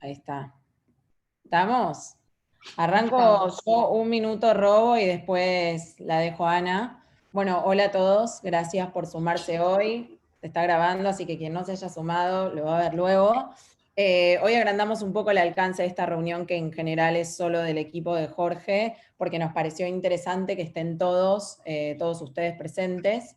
Ahí está. ¿Estamos? Arranco Estamos. yo un minuto robo y después la dejo a Ana. Bueno, hola a todos, gracias por sumarse hoy. Se está grabando, así que quien no se haya sumado lo va a ver luego. Hoy agrandamos un poco el alcance de esta reunión que en general es solo del equipo de Jorge, porque nos pareció interesante que estén todos ustedes presentes.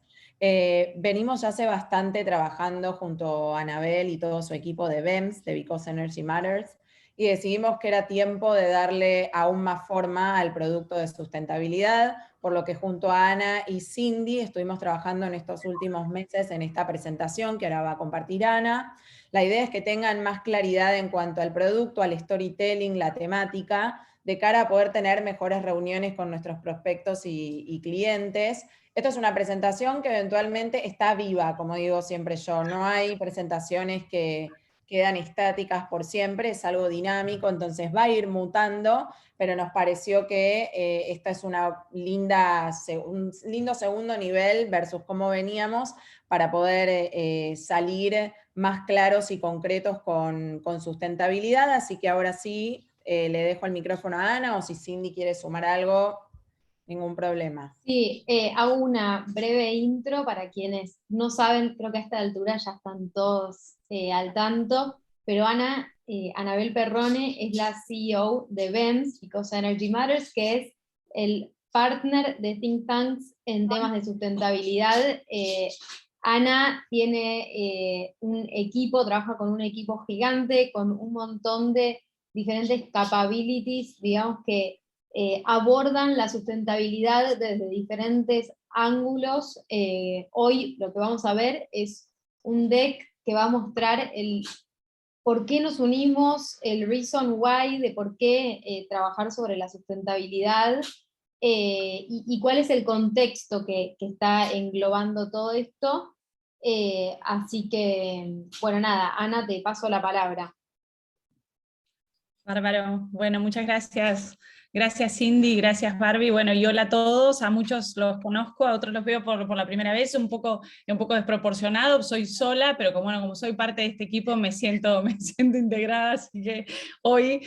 Venimos ya hace bastante trabajando junto a Anabel y todo su equipo de BEMS, de Because Energy Matters, y decidimos que era tiempo de darle aún más forma al producto de sustentabilidad, por lo que junto a Ana y Cindy estuvimos trabajando en estos últimos meses en esta presentación que ahora va a compartir Ana. La idea es que tengan más claridad en cuanto al producto, al storytelling, la temática, de cara a poder tener mejores reuniones con nuestros prospectos y clientes. Esto es una presentación que eventualmente está viva, como digo siempre yo. No hay presentaciones que quedan estáticas por siempre, es algo dinámico, entonces va a ir mutando, pero nos pareció que esta es un lindo segundo nivel versus cómo veníamos para poder salir más claros y concretos con sustentabilidad, así que ahora sí le dejo el micrófono a Ana, o si Cindy quiere sumar algo, ningún problema. Sí, hago una breve intro para quienes no saben, creo que a esta altura ya están todos al tanto, pero Anabel Perrone es la CEO de BEMS, Because Energy Matters, que es el partner de think tanks en temas de sustentabilidad. Ana tiene un equipo, trabaja con un equipo gigante, con un montón de diferentes capabilities, digamos que abordan la sustentabilidad desde diferentes ángulos. Hoy lo que vamos a ver es un deck que va a mostrar el por qué nos unimos, el reason why de por qué trabajar sobre la sustentabilidad y cuál es el contexto que está englobando todo esto. Así que, bueno, nada, Ana, te paso la palabra. Bárbaro. Bueno, muchas gracias. Gracias Cindy, gracias Barbie. Bueno, y hola a todos, a muchos los conozco, a otros los veo por la primera vez, un poco desproporcionado, soy sola, pero como soy parte de este equipo me siento integrada, así que hoy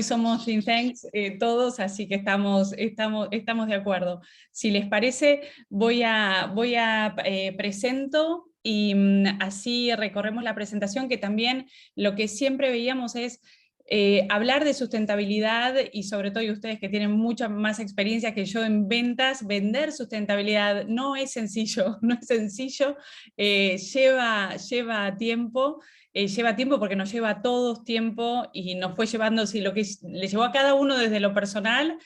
somos think tanks todos, así que estamos de acuerdo. Si les parece, voy a presento y así recorremos la presentación, que también lo que siempre veíamos es hablar de sustentabilidad, y sobre todo y ustedes que tienen mucha más experiencia que yo en ventas, vender sustentabilidad no es sencillo, no es sencillo, lleva tiempo. Lleva tiempo porque nos lleva a todos tiempo, y nos fue llevando, si lo que le llevó a cada uno desde lo personal,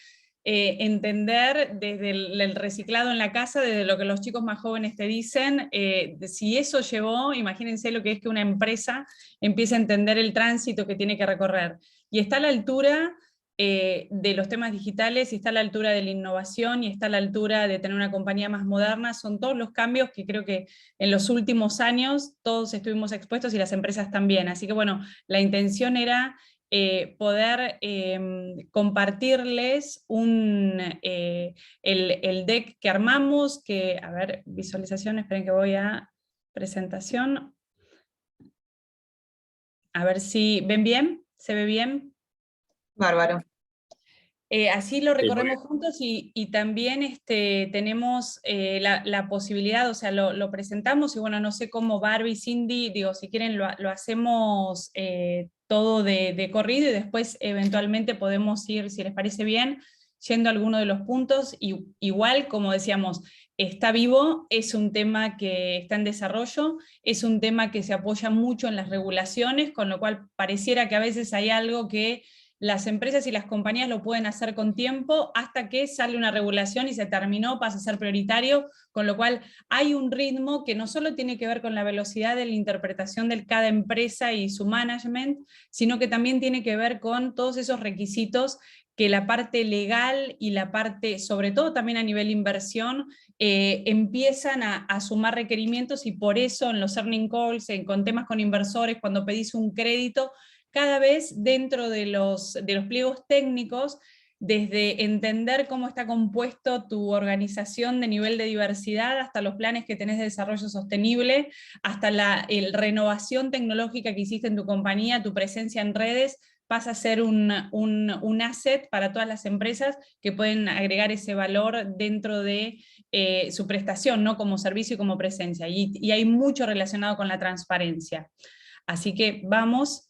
entender desde el reciclado en la casa, desde lo que los chicos más jóvenes te dicen, si eso llevó, imagínense lo que es que una empresa empiece a entender el tránsito que tiene que recorrer. Y está a la altura de los temas digitales, y está a la altura de la innovación, y está a la altura de tener una compañía más moderna. Son todos los cambios que creo que en los últimos años todos estuvimos expuestos, y las empresas también. Así que bueno, la intención era poder compartirles el deck que armamos, que, a ver, visualización, esperen que voy a presentación. A ver si ven bien, ¿se ve bien? Bárbaro. Así lo recorremos juntos, y también tenemos la posibilidad, o sea, lo presentamos, y bueno, no sé cómo Barbie, Cindy, digo, si quieren lo hacemos todo de corrido, y después eventualmente podemos ir, si les parece bien, yendo a alguno de los puntos. Y igual, como decíamos, está vivo, es un tema que está en desarrollo, es un tema que se apoya mucho en las regulaciones, con lo cual pareciera que a veces hay algo que las empresas y las compañías lo pueden hacer con tiempo, hasta que sale una regulación y se terminó, pasa a ser prioritario, con lo cual hay un ritmo que no solo tiene que ver con la velocidad de la interpretación de cada empresa y su management, sino que también tiene que ver con todos esos requisitos que la parte legal y la parte, sobre todo también a nivel inversión, empiezan a sumar requerimientos, y por eso en los earnings calls, con temas con inversores, cuando pedís un crédito, cada vez dentro de los pliegos técnicos desde entender cómo está compuesto tu organización de nivel de diversidad, hasta los planes que tenés de desarrollo sostenible, hasta la renovación tecnológica que hiciste en tu compañía, tu presencia en redes, pasa a ser un asset para todas las empresas que pueden agregar ese valor dentro de su prestación, ¿no? Como servicio y como presencia. Y hay mucho relacionado con la transparencia. Así que vamos.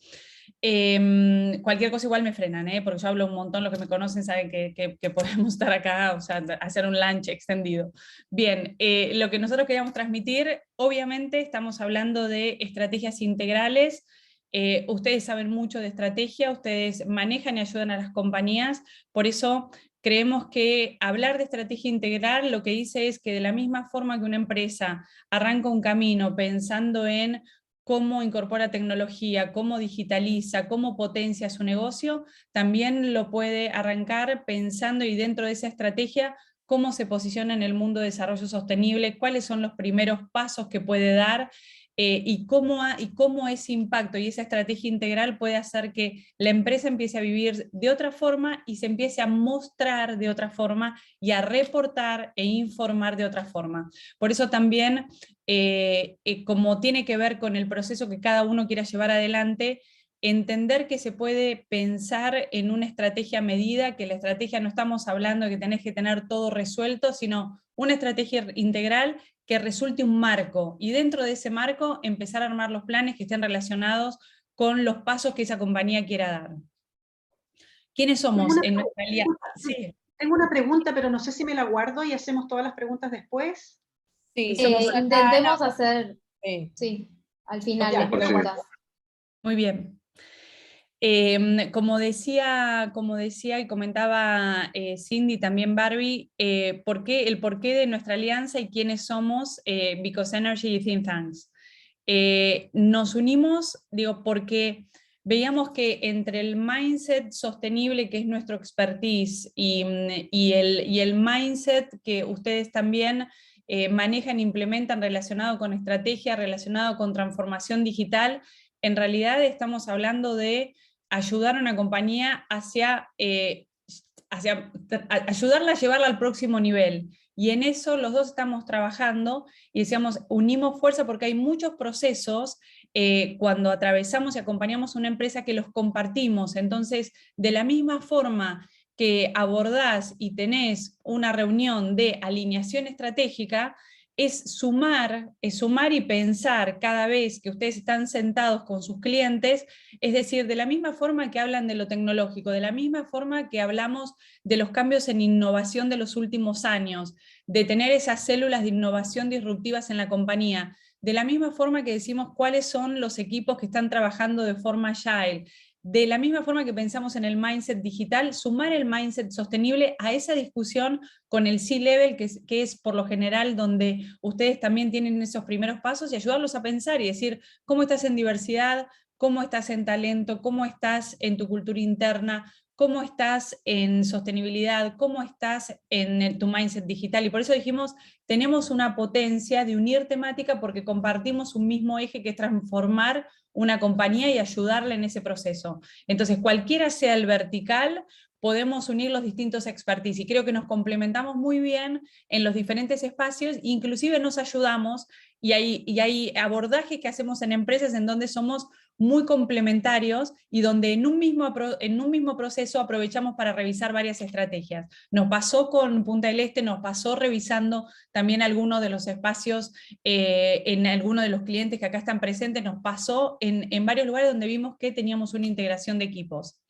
Cualquier cosa igual me frenan, porque yo hablo un montón, los que me conocen saben que podemos estar acá, o sea, hacer un lunch extendido. Bien, lo que nosotros queríamos transmitir, obviamente estamos hablando de estrategias integrales. Ustedes saben mucho de estrategia, ustedes manejan y ayudan a las compañías, por eso creemos que hablar de estrategia integral lo que dice es que de la misma forma que una empresa arranca un camino pensando en cómo incorpora tecnología, cómo digitaliza, cómo potencia su negocio, también lo puede arrancar pensando y dentro de esa estrategia cómo se posiciona en el mundo de desarrollo sostenible, cuáles son los primeros pasos que puede dar, y cómo ese impacto y esa estrategia integral puede hacer que la empresa empiece a vivir de otra forma y se empiece a mostrar de otra forma y a reportar e informar de otra forma. Por eso también, como tiene que ver con el proceso que cada uno quiera llevar adelante, entender que se puede pensar en una estrategia a medida, que la estrategia no estamos hablando de que tenés que tener todo resuelto, sino una estrategia integral que resulte un marco, y dentro de ese marco empezar a armar los planes que estén relacionados con los pasos que esa compañía quiera dar. ¿Quiénes somos en nuestra alianza? Sí. Tengo una pregunta, pero no sé si me la guardo y hacemos todas las preguntas después. Sí, intentemos hacer, sí, al final Ya, las preguntas. Muy bien. Como decía y comentaba Cindy, también Barbie, el porqué de nuestra alianza y quiénes somos, Because Energy y Think Tanks. Nos unimos, porque veíamos que entre el mindset sostenible, que es nuestro expertise, y el mindset que ustedes también manejan e implementan relacionado con estrategia, relacionado con transformación digital, en realidad estamos hablando de ayudar a una compañía hacia ayudarla a llevarla al próximo nivel. Y en eso los dos estamos trabajando y decíamos, unimos fuerza porque hay muchos procesos cuando atravesamos y acompañamos a una empresa que los compartimos. Entonces, de la misma forma que abordás y tenés una reunión de alineación estratégica, es sumar y pensar cada vez que ustedes están sentados con sus clientes, es decir, de la misma forma que hablan de lo tecnológico, de la misma forma que hablamos de los cambios en innovación de los últimos años, de tener esas células de innovación disruptivas en la compañía, de la misma forma que decimos cuáles son los equipos que están trabajando de forma agile, de la misma forma que pensamos en el mindset digital, sumar el mindset sostenible a esa discusión con el C-Level, que es por lo general donde ustedes también tienen esos primeros pasos, y ayudarlos a pensar y decir cómo estás en diversidad, cómo estás en talento, cómo estás en tu cultura interna, cómo estás en sostenibilidad, cómo estás en tu mindset digital. Y por eso dijimos, tenemos una potencia de unir temática porque compartimos un mismo eje que es transformar una compañía y ayudarla en ese proceso. Entonces, cualquiera sea el vertical, podemos unir los distintos expertise, y creo que nos complementamos muy bien en los diferentes espacios, inclusive nos ayudamos, y hay abordajes que hacemos en empresas en donde somos muy complementarios y donde en un mismo proceso aprovechamos para revisar varias estrategias. Nos pasó con Punta del Este, nos pasó revisando también algunos de los espacios en algunos de los clientes que acá están presentes, nos pasó en varios lugares donde vimos que teníamos una integración de equipos.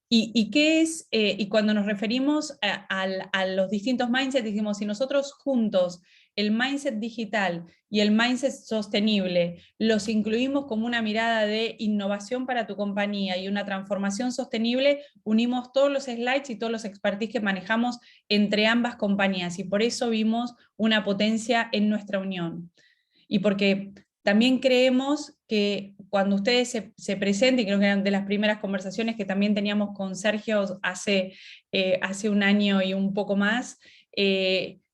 ¿Y qué es? Y cuando nos referimos a los distintos mindsets, dijimos, si nosotros juntos el mindset digital y el mindset sostenible los incluimos como una mirada de innovación para tu compañía y una transformación sostenible, unimos todos los slides y todos los expertise que manejamos entre ambas compañías, y por eso vimos una potencia en nuestra unión. Y porque también creemos que cuando ustedes se presenten, y creo que eran de las primeras conversaciones que también teníamos con Sergio hace un año y un poco más,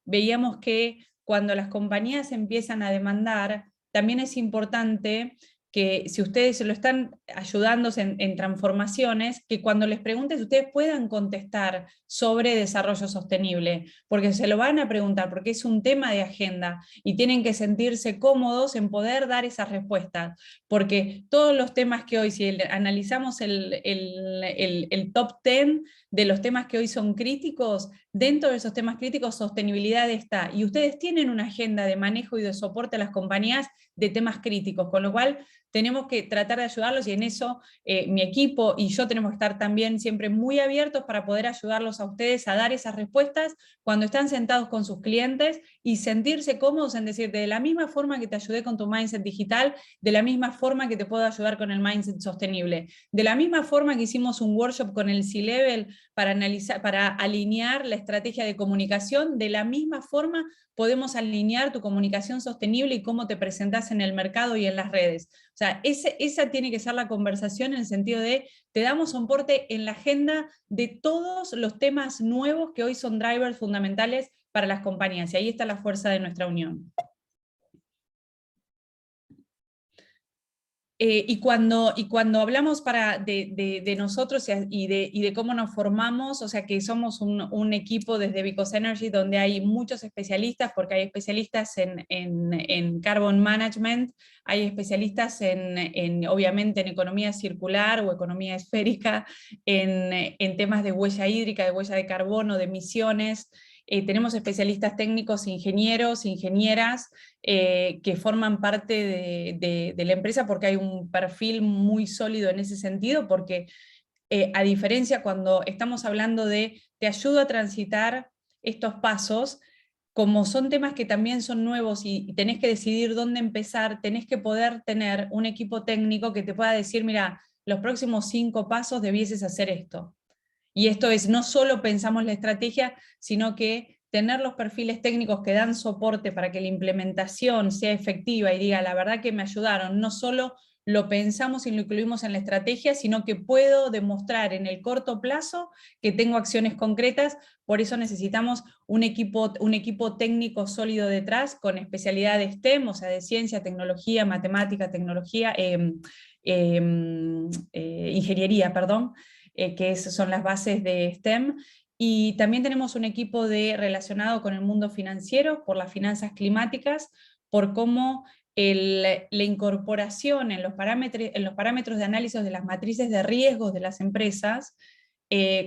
veíamos que cuando las compañías empiezan a demandar, también es importante que si ustedes lo están ayudando en transformaciones, que cuando les preguntes ustedes puedan contestar sobre desarrollo sostenible, porque se lo van a preguntar, porque es un tema de agenda y tienen que sentirse cómodos en poder dar esas respuestas, porque todos los temas que hoy, si analizamos el top 10 de los temas que hoy son críticos, dentro de esos temas críticos sostenibilidad está, y ustedes tienen una agenda de manejo y de soporte a las compañías de temas críticos, con lo cual tenemos que tratar de ayudarlos, y en eso mi equipo y yo tenemos que estar también siempre muy abiertos para poder ayudarlos a ustedes a dar esas respuestas cuando están sentados con sus clientes y sentirse cómodos en decir, de la misma forma que te ayudé con tu mindset digital, de la misma forma que te puedo ayudar con el mindset sostenible, de la misma forma que hicimos un workshop con el C-Level para analizar, para alinear la estrategia de comunicación, de la misma forma podemos alinear tu comunicación sostenible y cómo te presentás en el mercado y en las redes. O sea, esa tiene que ser la conversación en el sentido de, te damos soporte en la agenda de todos los temas nuevos que hoy son drivers fundamentales para las compañías, y ahí está la fuerza de nuestra unión. Y cuando hablamos de nosotros y de cómo nos formamos, o sea que somos un equipo desde Because Energy donde hay muchos especialistas, porque hay especialistas en carbon management, hay especialistas obviamente en economía circular o economía esférica, en temas de huella hídrica, de huella de carbono, de emisiones. Tenemos especialistas técnicos, ingenieros, ingenieras, que forman parte de la empresa, porque hay un perfil muy sólido en ese sentido, porque a diferencia cuando estamos hablando de te ayudo a transitar estos pasos, como son temas que también son nuevos y tenés que decidir dónde empezar, tenés que poder tener un equipo técnico que te pueda decir, mira, los próximos 5 pasos debieses hacer esto. Y esto es, no solo pensamos la estrategia, sino que tener los perfiles técnicos que dan soporte para que la implementación sea efectiva y diga, la verdad que me ayudaron, no solo lo pensamos y lo incluimos en la estrategia, sino que puedo demostrar en el corto plazo que tengo acciones concretas. Por eso necesitamos un equipo técnico sólido detrás, con especialidad de STEM, o sea, de ciencia, tecnología, matemática, tecnología, ingeniería, perdón, que son las bases de STEM, y también tenemos un equipo relacionado con el mundo financiero, por las finanzas climáticas, por cómo la incorporación en los parámetros de análisis de las matrices de riesgos de las empresas,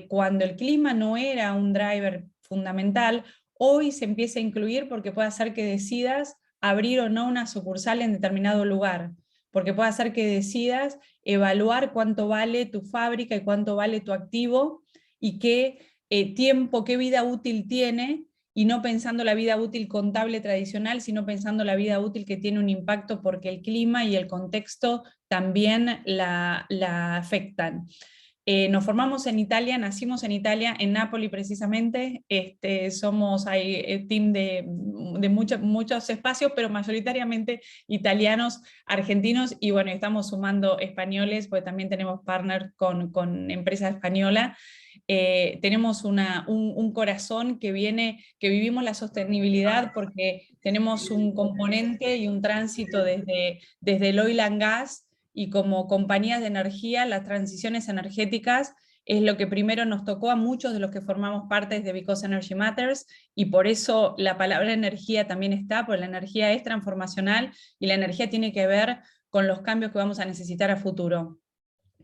cuando el clima no era un driver fundamental, hoy se empieza a incluir porque puede hacer que decidas abrir o no una sucursal en determinado lugar, porque puede hacer que decidas evaluar cuánto vale tu fábrica y cuánto vale tu activo, y qué tiempo, qué vida útil tiene, y no pensando la vida útil contable tradicional, sino pensando la vida útil que tiene un impacto porque el clima y el contexto también la afectan. Nos formamos en Italia, nacimos en Italia, en Nápoli precisamente, somos team de muchos espacios, pero mayoritariamente italianos, argentinos, y bueno, estamos sumando españoles, porque también tenemos partner con empresa española. Tenemos un corazón que vivimos la sostenibilidad porque tenemos un componente y un tránsito desde el oil and gas, y como compañías de energía, las transiciones energéticas es lo que primero nos tocó a muchos de los que formamos parte de Because Energy Matters, y por eso la palabra energía también está, porque la energía es transformacional y la energía tiene que ver con los cambios que vamos a necesitar a futuro.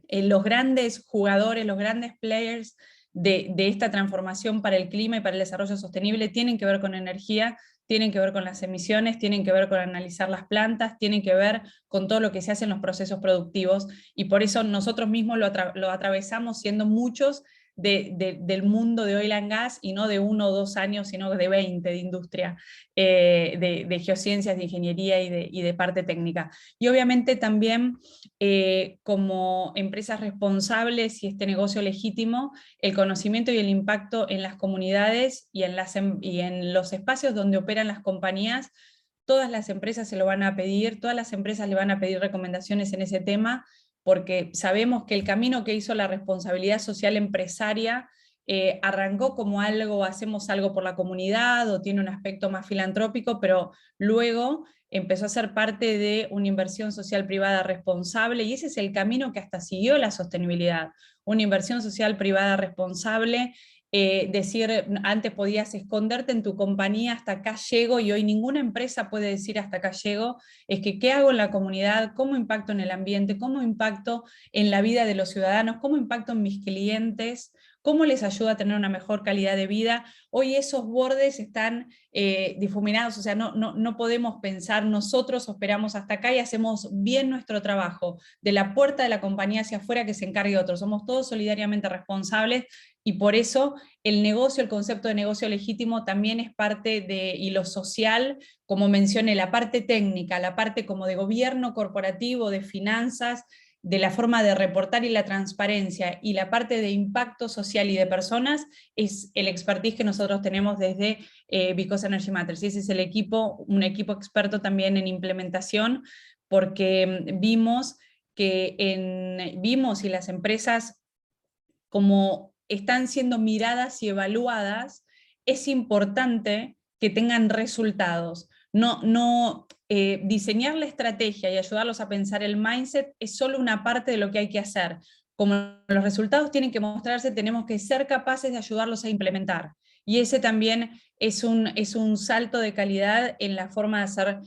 Los grandes jugadores, los grandes players de esta transformación para el clima y para el desarrollo sostenible tienen que ver con energía, tienen que ver con las emisiones, tienen que ver con analizar las plantas, tienen que ver con todo lo que se hace en los procesos productivos, y por eso nosotros mismos lo atravesamos siendo muchos del mundo de oil and gas, y no de 1 o 2 años, sino de 20 de industria, de geociencias, de ingeniería y de parte técnica. Y obviamente también como empresas responsables y este negocio legítimo, el conocimiento y el impacto en las comunidades y en los espacios donde operan las compañías. Todas las empresas se lo van a pedir, todas las empresas le van a pedir recomendaciones en ese tema, porque sabemos que el camino que hizo la responsabilidad social empresaria arrancó como hacemos algo por la comunidad, o tiene un aspecto más filantrópico, pero luego empezó a ser parte de una inversión social privada responsable, y ese es el camino que hasta siguió la sostenibilidad. Una inversión social privada responsable, decir, antes podías esconderte en tu compañía, hasta acá llego, y hoy ninguna empresa puede decir hasta acá llego, es que qué hago en la comunidad, cómo impacto en el ambiente, cómo impacto en la vida de los ciudadanos, cómo impacto en mis clientes, cómo les ayuda a tener una mejor calidad de vida. Hoy esos bordes están difuminados, o sea, no podemos pensar, nosotros operamos hasta acá y hacemos bien nuestro trabajo, de la puerta de la compañía hacia afuera que se encargue otro, somos todos solidariamente responsables, y por eso el negocio, el concepto de negocio legítimo también es parte de, y lo social, como mencioné, la parte técnica, la parte como de gobierno corporativo, de finanzas, de la forma de reportar y la transparencia, y la parte de impacto social y de personas, es el expertise que nosotros tenemos desde Because Energy Matters, y ese es el equipo, un equipo experto también en implementación, porque vimos y las empresas como están siendo miradas y evaluadas, es importante que tengan resultados. Diseñar la estrategia y ayudarlos a pensar el mindset es solo una parte de lo que hay que hacer. Como los resultados tienen que mostrarse, tenemos que ser capaces de ayudarlos a implementar. Y ese también es un salto de calidad en la forma de hacer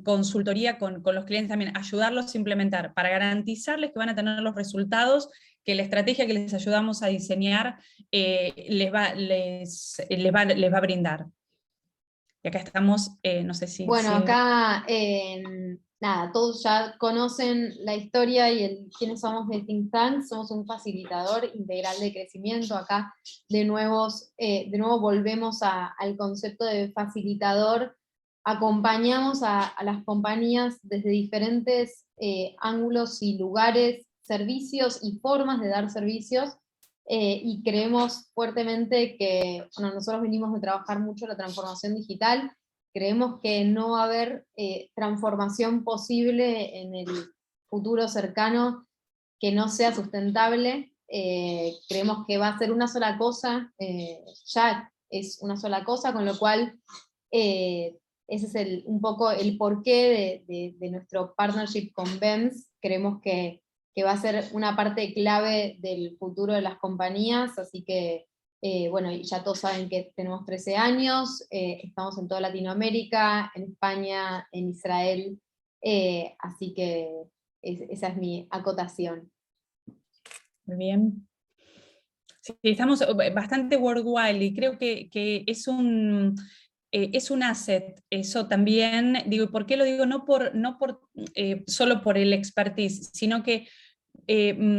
consultoría con los clientes también, ayudarlos a implementar, para garantizarles que van a tener los resultados que la estrategia que les ayudamos a diseñar les va a brindar. Y acá estamos, no sé si... Bueno, si... acá, nada, todos ya conocen la historia y quiénes somos de Think Tank. Somos un facilitador integral de crecimiento. Acá de nuevo volvemos al concepto de facilitador. Acompañamos a las compañías desde diferentes ángulos y lugares, servicios y formas de dar servicios, y creemos fuertemente que, bueno, nosotros venimos de trabajar mucho la transformación digital. Creemos que no va a haber transformación posible en el futuro cercano que no sea sustentable. Creemos que va a ser una sola cosa, ya es una sola cosa, con lo cual ese es un poco el porqué de nuestro partnership con BEMS. Creemos que va a ser una parte clave del futuro de las compañías, así que bueno, ya todos saben que tenemos 13 años, estamos en toda Latinoamérica, en España, en Israel, así que esa es mi acotación. Muy bien. Sí, estamos bastante worldwide, y creo que es un asset, eso también, digo, ¿por qué lo digo? No solo por el expertise, sino que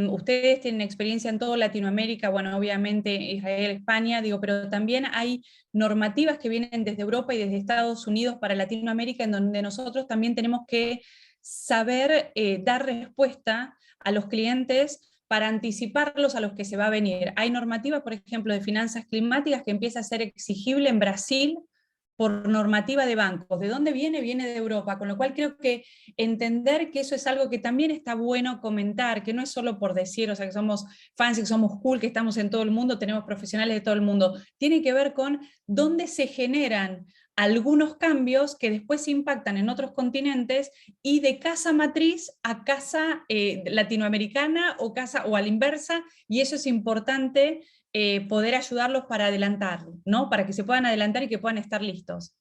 ustedes tienen experiencia en toda Latinoamérica, bueno, obviamente Israel, España, digo, pero también hay normativas que vienen desde Europa y desde Estados Unidos para Latinoamérica, en donde nosotros también tenemos que saber dar respuesta a los clientes para anticiparlos a los que se va a venir. Hay normativas, por ejemplo, de finanzas climáticas que empieza a ser exigible en Brasil por normativa de bancos. ¿De dónde viene? Viene de Europa, con lo cual creo que entender que eso es algo que también está bueno comentar, que no es solo por decir, o sea, que somos fans, que somos cool, que estamos en todo el mundo, tenemos profesionales de todo el mundo. Tiene que ver con dónde se generan algunos cambios que después impactan en otros continentes, y de casa matriz a casa latinoamericana o a la inversa, y eso es importante poder ayudarlos para adelantar, ¿no? Para que se puedan adelantar y que puedan estar listos.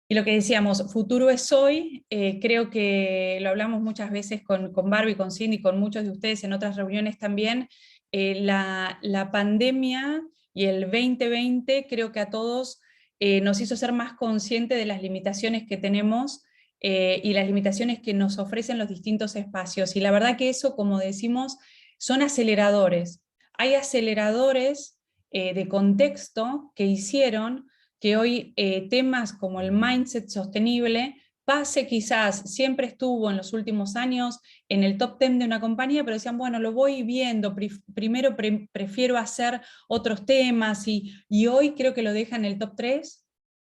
Y lo que decíamos, futuro es hoy, creo que lo hablamos muchas veces con Barbie, con Cindy, con muchos de ustedes en otras reuniones también. La pandemia y el 2020 creo que a todos nos hizo ser más conscientes de las limitaciones que tenemos y las limitaciones que nos ofrecen los distintos espacios. Y la verdad que eso, como decimos, son aceleradores. Hay aceleradores de contexto que hicieron que hoy temas como el mindset sostenible pase, quizás siempre estuvo en los últimos años en el top 10 de una compañía, pero decían, bueno, lo voy viendo, primero prefiero hacer otros temas, y hoy creo que lo deja en el top 3,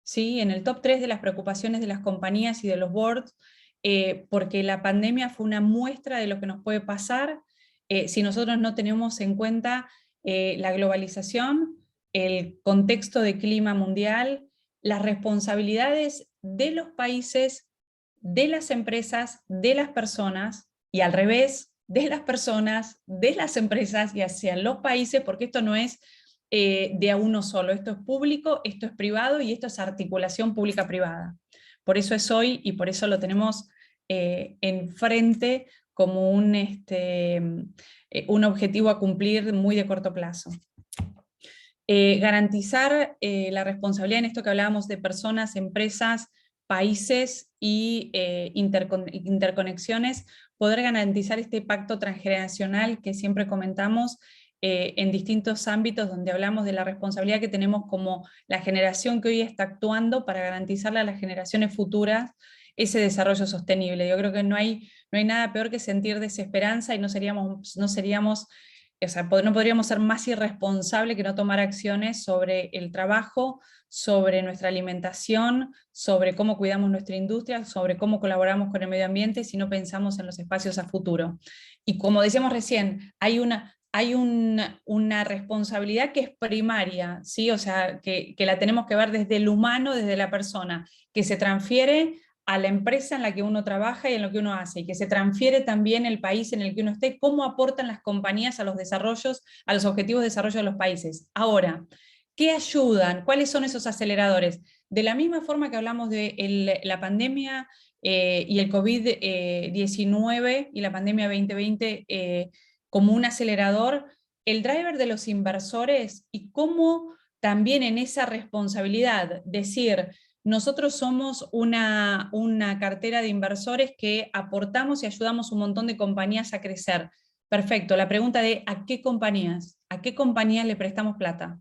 ¿sí? En el top 3 de las preocupaciones de las compañías y de los boards, porque la pandemia fue una muestra de lo que nos puede pasar si nosotros no tenemos en cuenta la globalización, el contexto de clima mundial, las responsabilidades de los países, de las empresas, de las personas, y al revés, de las personas, de las empresas y hacia los países, porque esto no es de a uno solo, esto es público, esto es privado y esto es articulación pública-privada. Por eso es hoy y por eso lo tenemos enfrente como un objetivo a cumplir muy de corto plazo. Garantizar la responsabilidad en esto que hablábamos de personas, empresas, países y interconexiones, poder garantizar este pacto transgeneracional que siempre comentamos en distintos ámbitos donde hablamos de la responsabilidad que tenemos como la generación que hoy está actuando para garantizarle a las generaciones futuras ese desarrollo sostenible. Yo creo que no hay nada peor que sentir desesperanza y no podríamos ser más irresponsables que no tomar acciones sobre el trabajo, sobre nuestra alimentación, sobre cómo cuidamos nuestra industria, sobre cómo colaboramos con el medio ambiente si no pensamos en los espacios a futuro. Y como decíamos recién, hay una responsabilidad que es primaria, ¿sí? O sea, que la tenemos que ver desde el humano, desde la persona, que se transfiere a la empresa en la que uno trabaja y en lo que uno hace, y que se transfiere también el país en el que uno esté, cómo aportan las compañías a los desarrollos, a los objetivos de desarrollo de los países. Ahora, ¿qué ayudan? ¿Cuáles son esos aceleradores? De la misma forma que hablamos de la pandemia y el COVID-19 y la pandemia 2020 como un acelerador, el driver de los inversores y cómo también en esa responsabilidad decir, nosotros somos una cartera de inversores que aportamos y ayudamos un montón de compañías a crecer. Perfecto, la pregunta de ¿a qué compañías? ¿A qué compañías le prestamos plata?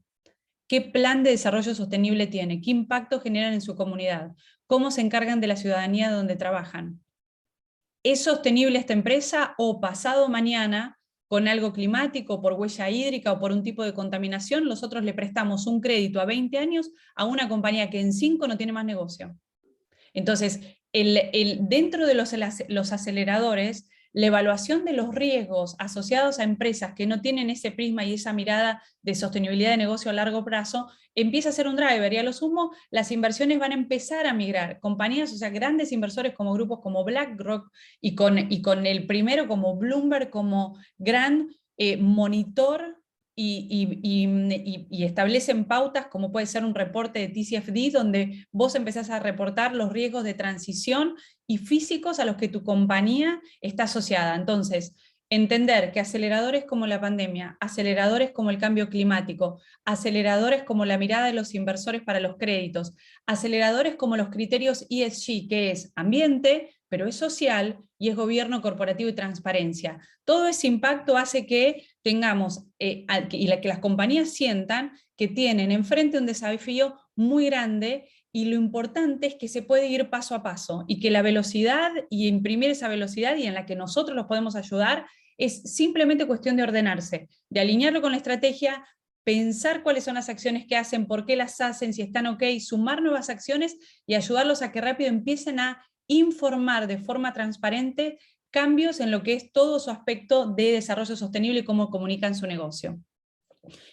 ¿Qué plan de desarrollo sostenible tiene? ¿Qué impacto generan en su comunidad? ¿Cómo se encargan de la ciudadanía donde trabajan? ¿Es sostenible esta empresa o pasado mañana, con algo climático, por huella hídrica o por un tipo de contaminación, nosotros le prestamos un crédito a 20 años a una compañía que en 5 no tiene más negocio? Entonces, dentro de los aceleradores, la evaluación de los riesgos asociados a empresas que no tienen ese prisma y esa mirada de sostenibilidad de negocio a largo plazo, empieza a ser un driver, y a lo sumo las inversiones van a empezar a migrar. Compañías, o sea, grandes inversores como grupos como BlackRock y con el primero como Bloomberg como gran monitor y establecen pautas como puede ser un reporte de TCFD donde vos empezás a reportar los riesgos de transición y físicos a los que tu compañía está asociada. Entonces, entender que aceleradores como la pandemia, aceleradores como el cambio climático, aceleradores como la mirada de los inversores para los créditos, aceleradores como los criterios ESG, que es ambiente, pero es social y es gobierno corporativo y transparencia. Todo ese impacto hace que tengamos, que las compañías sientan que tienen enfrente un desafío muy grande, y lo importante es que se puede ir paso a paso, y que la velocidad y imprimir esa velocidad y en la que nosotros los podemos ayudar es simplemente cuestión de ordenarse, de alinearlo con la estrategia, pensar cuáles son las acciones que hacen, por qué las hacen, si están ok, sumar nuevas acciones y ayudarlos a que rápido empiecen a informar de forma transparente cambios en lo que es todo su aspecto de desarrollo sostenible y cómo comunican su negocio.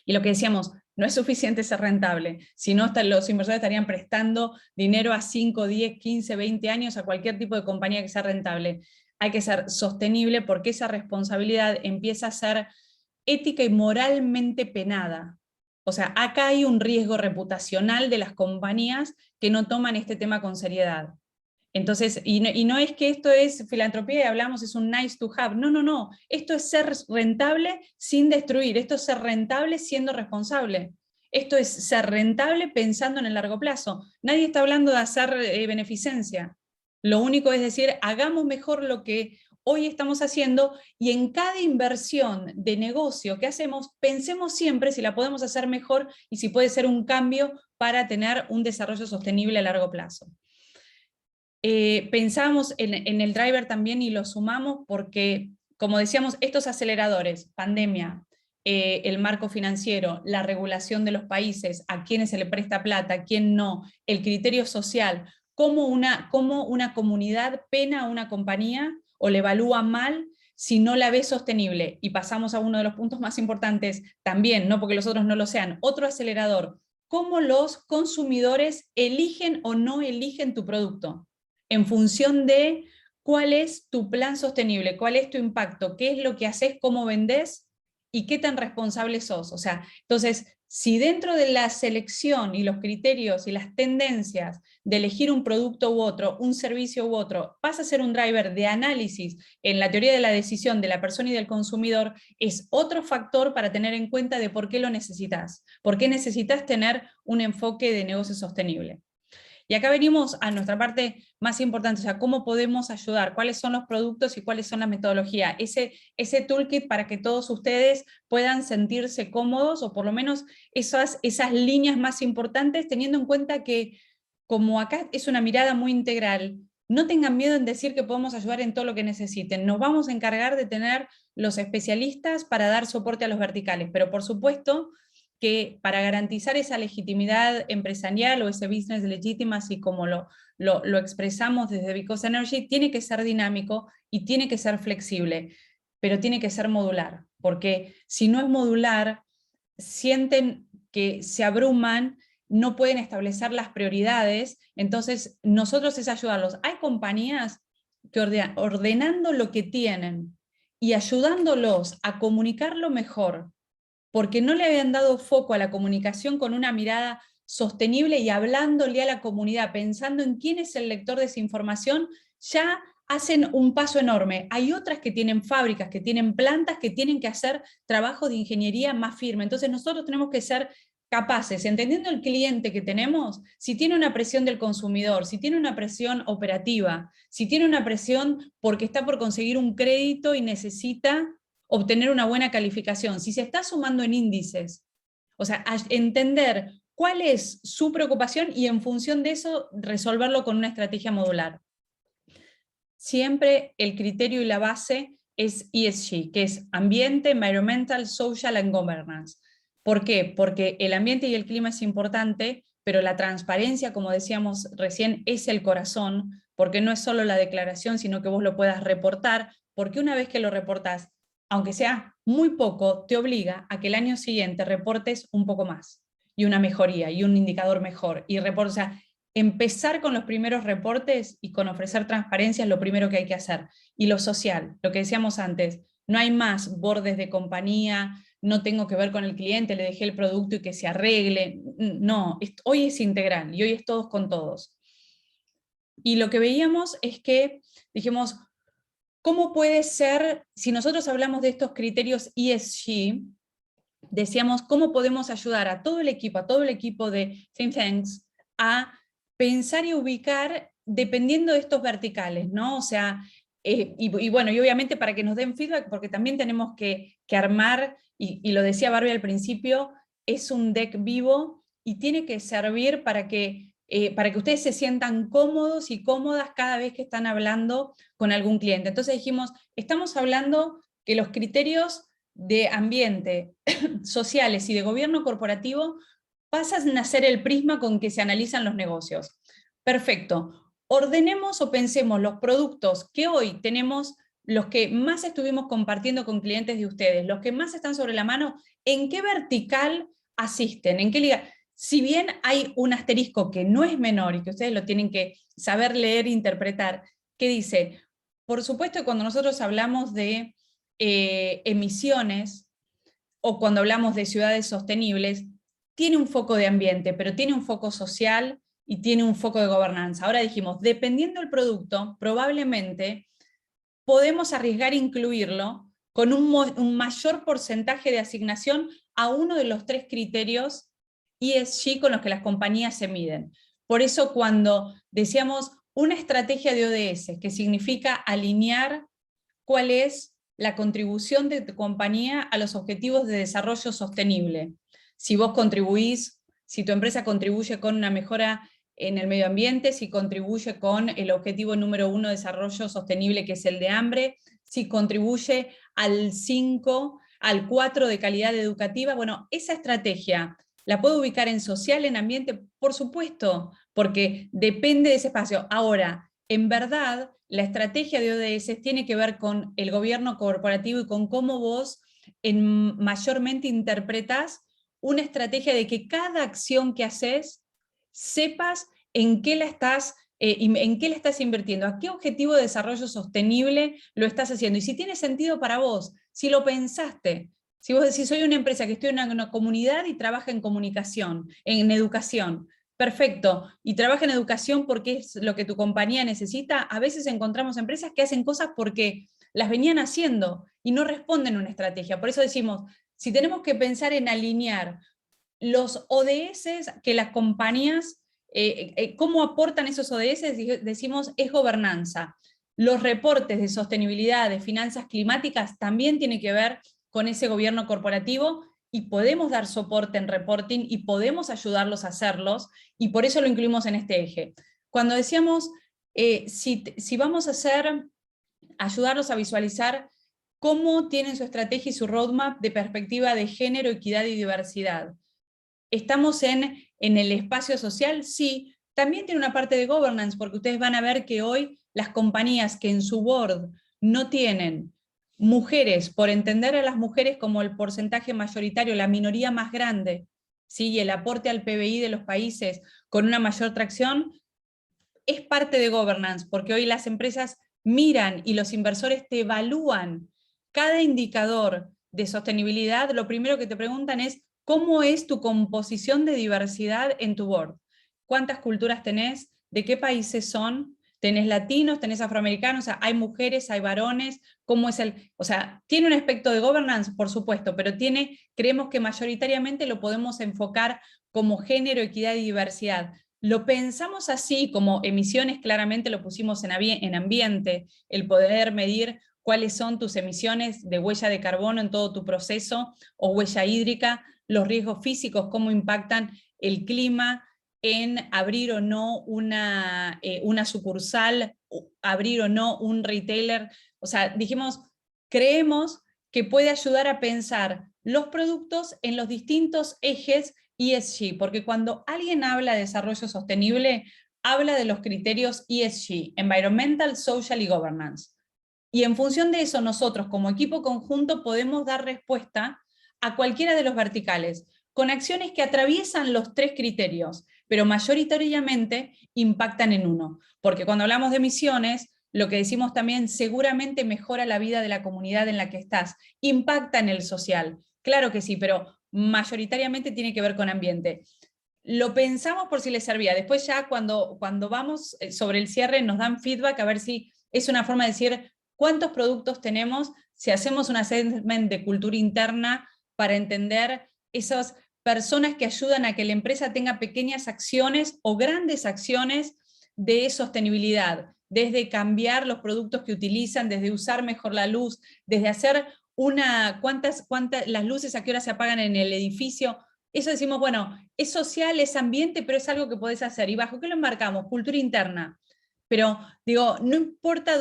Y lo que decíamos, no es suficiente ser rentable, sino hasta los inversores estarían prestando dinero a 5, 10, 15, 20 años a cualquier tipo de compañía que sea rentable. Hay que ser sostenible porque esa responsabilidad empieza a ser ética y moralmente penada. O sea, acá hay un riesgo reputacional de las compañías que no toman este tema con seriedad. Entonces, y no es que esto es filantropía y hablamos, es un nice to have. No, no, no. Esto es ser rentable sin destruir. Esto es ser rentable siendo responsable. Esto es ser rentable pensando en el largo plazo. Nadie está hablando de hacer beneficencia. Lo único es decir, hagamos mejor lo que hoy estamos haciendo, y en cada inversión de negocio que hacemos, pensemos siempre si la podemos hacer mejor y si puede ser un cambio para tener un desarrollo sostenible a largo plazo. Pensábamos en el driver también y lo sumamos porque, como decíamos, estos aceleradores, pandemia, el marco financiero, la regulación de los países, a quiénes se le presta plata, a quién no, el criterio social, cómo una comunidad pena a una compañía o le evalúa mal si no la ve sostenible. Y pasamos a uno de los puntos más importantes también, no porque los otros no lo sean, otro acelerador, cómo los consumidores eligen o no eligen tu producto, en función de cuál es tu plan sostenible, cuál es tu impacto, qué es lo que haces, cómo vendés y qué tan responsable sos. O sea, entonces, si dentro de la selección y los criterios y las tendencias de elegir un producto u otro, un servicio u otro, pasa a ser un driver de análisis en la teoría de la decisión de la persona y del consumidor, es otro factor para tener en cuenta de por qué lo necesitas, por qué necesitas tener un enfoque de negocio sostenible. Y acá venimos a nuestra parte más importante, o sea, cómo podemos ayudar, cuáles son los productos y cuáles son las metodologías, ese toolkit para que todos ustedes puedan sentirse cómodos, o por lo menos esas líneas más importantes, teniendo en cuenta que como acá es una mirada muy integral, no tengan miedo en decir que podemos ayudar en todo lo que necesiten. Nos vamos a encargar de tener los especialistas para dar soporte a los verticales, pero por supuesto que para garantizar esa legitimidad empresarial o ese business legitimacy, como lo expresamos desde Because Energy, tiene que ser dinámico y tiene que ser flexible, pero tiene que ser modular, porque si no es modular, sienten que se abruman, no pueden establecer las prioridades, entonces nosotros es ayudarlos. Hay compañías que ordenando lo que tienen y ayudándolos a comunicarlo mejor, porque no le habían dado foco a la comunicación con una mirada sostenible y hablándole a la comunidad, pensando en quién es el lector de esa información, ya hacen un paso enorme. Hay otras que tienen fábricas, que tienen plantas, que tienen que hacer trabajo de ingeniería más firme. Entonces nosotros tenemos que ser capaces, entendiendo el cliente que tenemos, si tiene una presión del consumidor, si tiene una presión operativa, si tiene una presión porque está por conseguir un crédito y necesita obtener una buena calificación, si se está sumando en índices, o sea, entender cuál es su preocupación y en función de eso resolverlo con una estrategia modular. Siempre el criterio y la base es ESG, que es Ambiente, Environmental, Social and Governance. ¿Por qué? Porque el ambiente y el clima es importante, pero la transparencia, como decíamos recién, es el corazón, porque no es solo la declaración, sino que vos lo puedas reportar, porque una vez que lo reportás, aunque sea muy poco, te obliga a que el año siguiente reportes un poco más, y una mejoría, y un indicador mejor, y o sea, empezar con los primeros reportes y con ofrecer transparencia es lo primero que hay que hacer. Y lo social, lo que decíamos antes, no hay más bordes de compañía, no tengo que ver con el cliente, le dejé el producto y que se arregle. No, hoy es integral y hoy es todos con todos. Y lo que veíamos es que dijimos, ¿cómo puede ser, si nosotros hablamos de estos criterios ESG, decíamos, ¿cómo podemos ayudar a todo el equipo de Think Tanks a pensar y ubicar dependiendo de estos verticales, ¿no? O sea, y bueno, y obviamente para que nos den feedback, porque también tenemos que armar, y lo decía Barbie al principio, es un deck vivo y tiene que servir para que ustedes se sientan cómodos y cómodas cada vez que están hablando con algún cliente. Entonces dijimos, estamos hablando que los criterios de ambiente, sociales y de gobierno corporativo pasan a ser el prisma con que se analizan los negocios. Perfecto. Ordenemos o pensemos los productos que hoy tenemos, los que más estuvimos compartiendo con clientes de ustedes, los que más están sobre la mano, ¿en qué vertical asisten? ¿En qué liga? Si bien hay un asterisco que no es menor y que ustedes lo tienen que saber leer e interpretar, que dice, por supuesto que cuando nosotros hablamos de emisiones, o cuando hablamos de ciudades sostenibles, tiene un foco de ambiente, pero tiene un foco social y tiene un foco de gobernanza. Ahora dijimos, dependiendo del producto, probablemente podemos arriesgar incluirlo con un mayor porcentaje de asignación a uno de los 3 criterios ESG con los que las compañías se miden. Por eso cuando decíamos una estrategia de ODS, que significa alinear cuál es la contribución de tu compañía a los objetivos de desarrollo sostenible. Si vos contribuís, si tu empresa contribuye con una mejora en el medio ambiente, si contribuye con el objetivo número 1 de desarrollo sostenible, que es el de hambre, si contribuye al 5, al 4 de calidad educativa, bueno, esa estrategia la puedo ubicar en social, en ambiente, por supuesto, porque depende de ese espacio. Ahora, en verdad, la estrategia de ODS tiene que ver con el gobierno corporativo y con cómo vos mayormente interpretás una estrategia de que cada acción que haces, sepas en qué la estás invirtiendo, a qué objetivo de desarrollo sostenible lo estás haciendo, y si tiene sentido para vos, si lo pensaste. Si vos decís, soy una empresa que estoy en una comunidad y trabaja en comunicación, en educación, perfecto, y trabaja en educación porque es lo que tu compañía necesita, a veces encontramos empresas que hacen cosas porque las venían haciendo y no responden a una estrategia. Por eso decimos, si tenemos que pensar en alinear los ODS que las compañías, cómo aportan esos ODS, decimos, es gobernanza. Los reportes de sostenibilidad, de finanzas climáticas, también tienen que ver con ese gobierno corporativo, y podemos dar soporte en reporting y podemos ayudarlos a hacerlos, y por eso lo incluimos en este eje. Cuando decíamos, si vamos a ayudarlos a visualizar cómo tienen su estrategia y su roadmap de perspectiva de género, equidad y diversidad. ¿Estamos en el espacio social? Sí. También tiene una parte de governance, porque ustedes van a ver que hoy las compañías que en su board no tienen mujeres, por entender a las mujeres como el porcentaje mayoritario, la minoría más grande, ¿sí? Y el aporte al PBI de los países con una mayor tracción, es parte de governance, porque hoy las empresas miran y los inversores te evalúan cada indicador de sostenibilidad. Lo primero que te preguntan es, ¿cómo es tu composición de diversidad en tu board? ¿Cuántas culturas tenés? ¿De qué países son? ¿Tenés latinos? ¿Tenés afroamericanos? O sea, ¿hay mujeres? ¿Hay varones? ¿Cómo es o sea, tiene un aspecto de governance, por supuesto, pero creemos que mayoritariamente lo podemos enfocar como género, equidad y diversidad. Lo pensamos así, como emisiones, claramente lo pusimos en ambiente, el poder medir cuáles son tus emisiones de huella de carbono en todo tu proceso, o huella hídrica, los riesgos físicos, cómo impactan el clima en abrir o no una sucursal, abrir o no un retailer. O sea, dijimos, creemos que puede ayudar a pensar los productos en los distintos ejes ESG, porque cuando alguien habla de desarrollo sostenible, habla de los criterios ESG, Environmental, Social y Governance. Y en función de eso, nosotros como equipo conjunto podemos dar respuesta a cualquiera de los verticales, con acciones que atraviesan los tres criterios, pero mayoritariamente impactan en uno. Porque cuando hablamos de emisiones, lo que decimos también seguramente mejora la vida de la comunidad en la que estás, impacta en el social. Claro que sí, pero mayoritariamente tiene que ver con ambiente. Lo pensamos por si les servía. Después ya cuando vamos sobre el cierre nos dan feedback a ver si es una forma de decir cuántos productos tenemos, si hacemos un assessment de cultura interna para entender esas personas que ayudan a que la empresa tenga pequeñas acciones o grandes acciones de sostenibilidad, desde cambiar los productos que utilizan, desde usar mejor la luz, desde hacer cuántas las luces a qué hora se apagan en el edificio. Eso decimos, bueno, es social, es ambiente, pero es algo que podés hacer. ¿Y bajo qué lo embarcamos? Cultura interna. Pero digo, no importa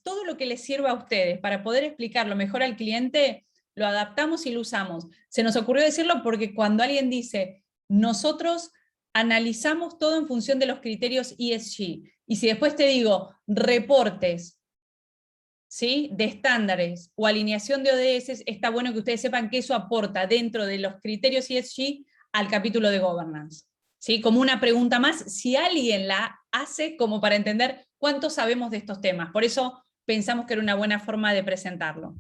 todo lo que les sirva a ustedes para poder explicarlo mejor al cliente, lo adaptamos y lo usamos. Se nos ocurrió decirlo porque cuando alguien dice, nosotros analizamos todo en función de los criterios ESG, y si después te digo reportes, ¿sí?, de estándares o alineación de ODS, está bueno que ustedes sepan que eso aporta dentro de los criterios ESG al capítulo de governance. ¿Sí? Como una pregunta más, si alguien la hace, como para entender cuánto sabemos de estos temas. Por eso pensamos que era una buena forma de presentarlo.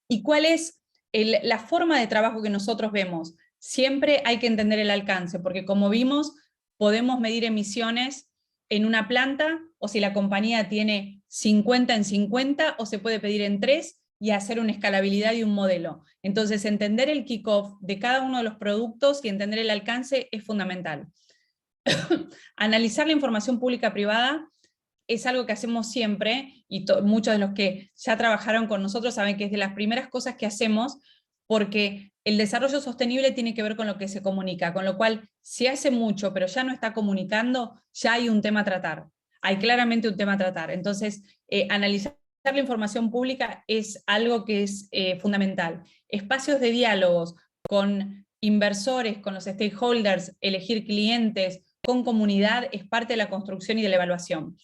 ¿Y cuál es la forma de trabajo que nosotros vemos? Siempre hay que entender el alcance, porque como vimos, podemos medir emisiones en una planta, o si la compañía tiene 50 en 50, o se puede pedir en 3 y hacer una escalabilidad y un modelo. Entonces, entender el kickoff de cada uno de los productos y entender el alcance es fundamental. Analizar la información pública-privada es algo que hacemos siempre, y muchos de los que ya trabajaron con nosotros saben que es de las primeras cosas que hacemos, porque el desarrollo sostenible tiene que ver con lo que se comunica, con lo cual, si hace mucho, pero ya no está comunicando, ya hay un tema a tratar. Hay claramente un tema a tratar. Entonces, analizar la información pública es algo que es fundamental. Espacios de diálogos con inversores, con los stakeholders, elegir clientes, con comunidad, es parte de la construcción y de la evaluación.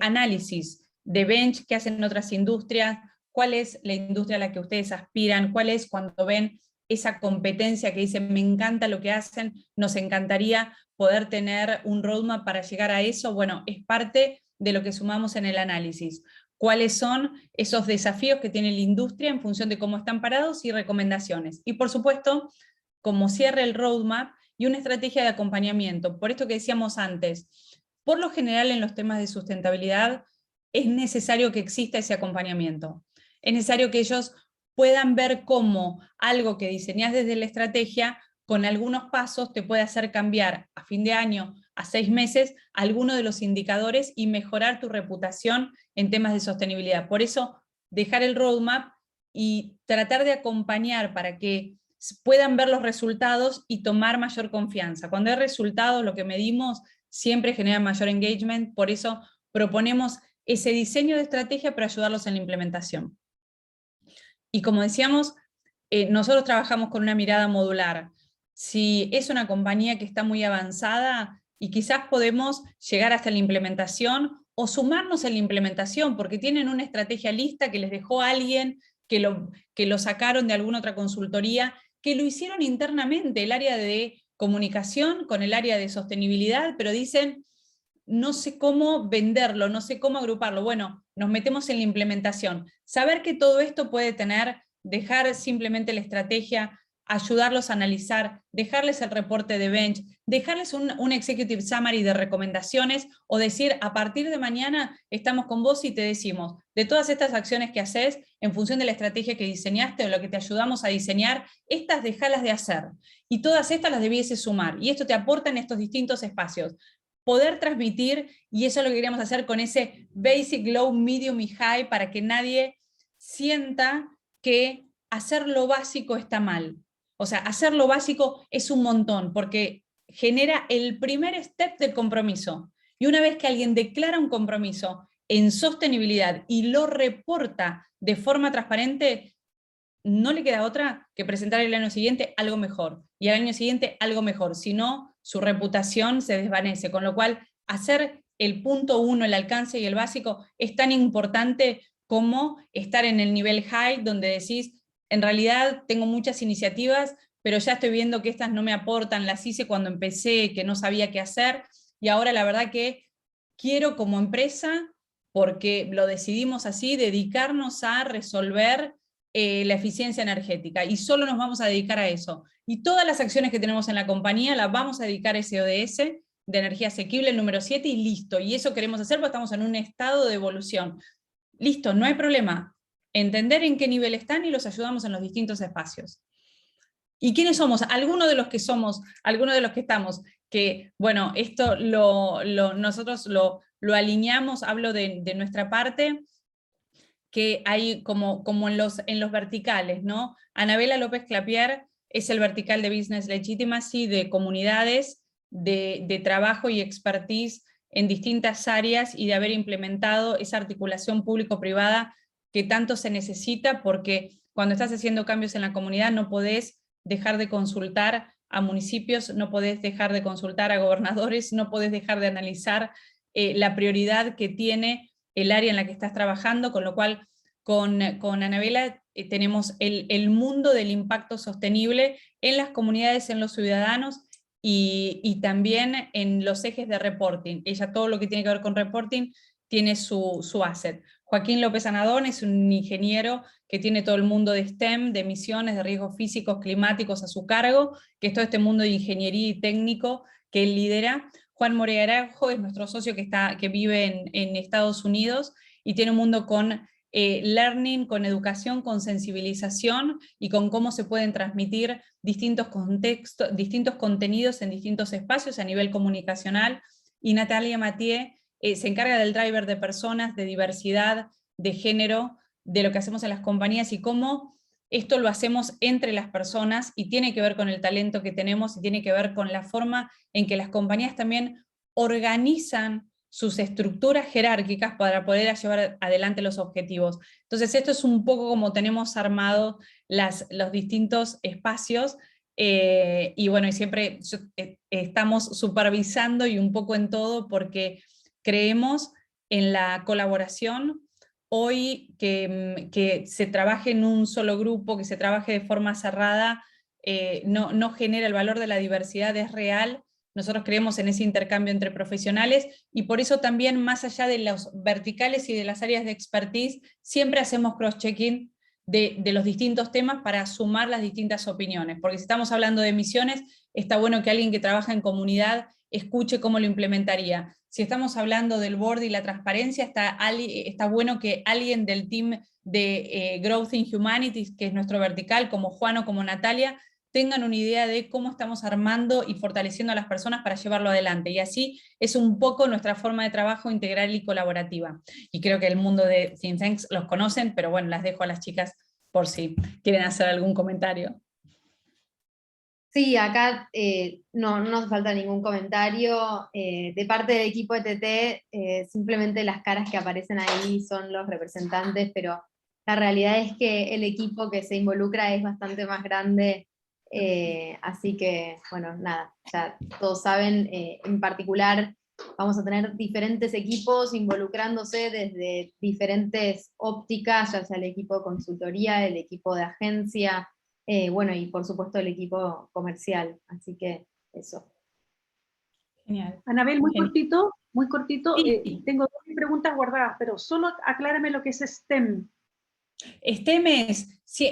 Análisis de bench que hacen otras industrias, cuál es la industria a la que ustedes aspiran, cuál es cuando ven esa competencia que dice, me encanta lo que hacen, nos encantaría poder tener un roadmap para llegar a eso. Bueno, es parte de lo que sumamos en el análisis. ¿Cuáles son esos desafíos que tiene la industria en función de cómo están parados y recomendaciones? Y por supuesto, como cierre el roadmap y una estrategia de acompañamiento. Por esto que decíamos antes, por lo general en los temas de sustentabilidad es necesario que exista ese acompañamiento. Es necesario que ellos puedan ver cómo algo que diseñás desde la estrategia, con algunos pasos te puede hacer cambiar a fin de año, a 6 meses, alguno de los indicadores y mejorar tu reputación en temas de sostenibilidad. Por eso, dejar el roadmap y tratar de acompañar para que puedan ver los resultados y tomar mayor confianza. Cuando hay resultados, lo que medimos siempre genera mayor engagement, por eso proponemos ese diseño de estrategia para ayudarlos en la implementación. Y como decíamos, nosotros trabajamos con una mirada modular. Si es una compañía que está muy avanzada y quizás podemos llegar hasta la implementación o sumarnos en la implementación porque tienen una estrategia lista que les dejó alguien, que lo sacaron de alguna otra consultoría, que lo hicieron internamente, el área de comunicación con el área de sostenibilidad, pero dicen, no sé cómo venderlo, no sé cómo agruparlo. Bueno, nos metemos en la implementación. Saber que todo esto puede tener, dejar simplemente la estrategia, ayudarlos a analizar, dejarles el reporte de bench, dejarles un executive summary de recomendaciones o decir, a partir de mañana estamos con vos y te decimos, de todas estas acciones que haces, en función de la estrategia que diseñaste o lo que te ayudamos a diseñar, estas dejalas de hacer y todas estas las debieses sumar y esto te aporta en estos distintos espacios. Poder transmitir, y eso es lo que queríamos hacer con ese basic, low, medium y high, para que nadie sienta que hacer lo básico está mal. O sea, hacer lo básico es un montón, porque genera el primer step del compromiso. Y una vez que alguien declara un compromiso en sostenibilidad y lo reporta de forma transparente, no le queda otra que presentar el año siguiente algo mejor, y al año siguiente algo mejor, si no, su reputación se desvanece, con lo cual hacer el punto 1, el alcance y el básico, es tan importante como estar en el nivel high, donde decís, en realidad tengo muchas iniciativas, pero ya estoy viendo que estas no me aportan, las hice cuando empecé, que no sabía qué hacer, y ahora la verdad que quiero como empresa, porque lo decidimos así, dedicarnos a resolver la eficiencia energética, y solo nos vamos a dedicar a eso. Y todas las acciones que tenemos en la compañía las vamos a dedicar a ese ODS de energía asequible, el número 7, y listo. Y eso queremos hacer porque estamos en un estado de evolución. Listo, no hay problema. Entender en qué nivel están y los ayudamos en los distintos espacios. ¿Y quiénes somos? Algunos de los que somos, algunos de los que estamos, que, bueno, esto nosotros lo alineamos, hablo de nuestra parte, que hay como en los verticales, ¿no? Anabela López Clapier es el vertical de Business Legitimacy, de comunidades, de trabajo y expertise en distintas áreas y de haber implementado esa articulación público-privada que tanto se necesita, porque cuando estás haciendo cambios en la comunidad no podés dejar de consultar a municipios, no podés dejar de consultar a gobernadores, no podés dejar de analizar la prioridad que tiene el área en la que estás trabajando, con lo cual con Anabela tenemos el mundo del impacto sostenible en las comunidades, en los ciudadanos y también en los ejes de reporting. Ella todo lo que tiene que ver con reporting tiene su asset. Joaquín López Anadón es un ingeniero que tiene todo el mundo de STEM, de emisiones, de riesgos físicos, climáticos a su cargo, que es todo este mundo de ingeniería y técnico que él lidera. Juan Morearajo es nuestro socio que vive en Estados Unidos y tiene un mundo con learning, con educación, con sensibilización y con cómo se pueden transmitir distintos contextos, distintos contenidos en distintos espacios a nivel comunicacional. Y Natalia Mathieu se encarga del driver de personas, de diversidad, de género, de lo que hacemos en las compañías y cómo esto lo hacemos entre las personas, y tiene que ver con el talento que tenemos y tiene que ver con la forma en que las compañías también organizan sus estructuras jerárquicas para poder llevar adelante los objetivos. Entonces esto es un poco como tenemos armado los distintos espacios, y bueno, y siempre estamos supervisando y un poco en todo porque creemos en la colaboración. Hoy que se trabaje en un solo grupo, que se trabaje de forma cerrada, no genera el valor de la diversidad, es real. Nosotros creemos en ese intercambio entre profesionales y por eso también, más allá de los verticales y de las áreas de expertise, siempre hacemos cross-checking de los distintos temas para sumar las distintas opiniones, porque si estamos hablando de emisiones, está bueno que alguien que trabaja en comunidad escuche cómo lo implementaría. Si estamos hablando del board y la transparencia, está bueno que alguien del team de Growth in Humanities, que es nuestro vertical, como Juan o como Natalia, tengan una idea de cómo estamos armando y fortaleciendo a las personas para llevarlo adelante. Y así es un poco nuestra forma de trabajo integral y colaborativa. Y creo que el mundo de think tanks los conocen, pero bueno, las dejo a las chicas por si quieren hacer algún comentario. Sí, acá no nos falta ningún comentario. De parte del equipo de TT, simplemente las caras que aparecen ahí son los representantes, pero la realidad es que el equipo que se involucra es bastante más grande. Así que, bueno, nada, ya todos saben, en particular vamos a tener diferentes equipos involucrándose desde diferentes ópticas, ya sea el equipo de consultoría, el equipo de agencia, bueno, y por supuesto el equipo comercial, así que eso. Genial. Anabel, muy cortito, Sí. tengo dos preguntas guardadas, pero solo aclárame lo que es STEM. STEM es,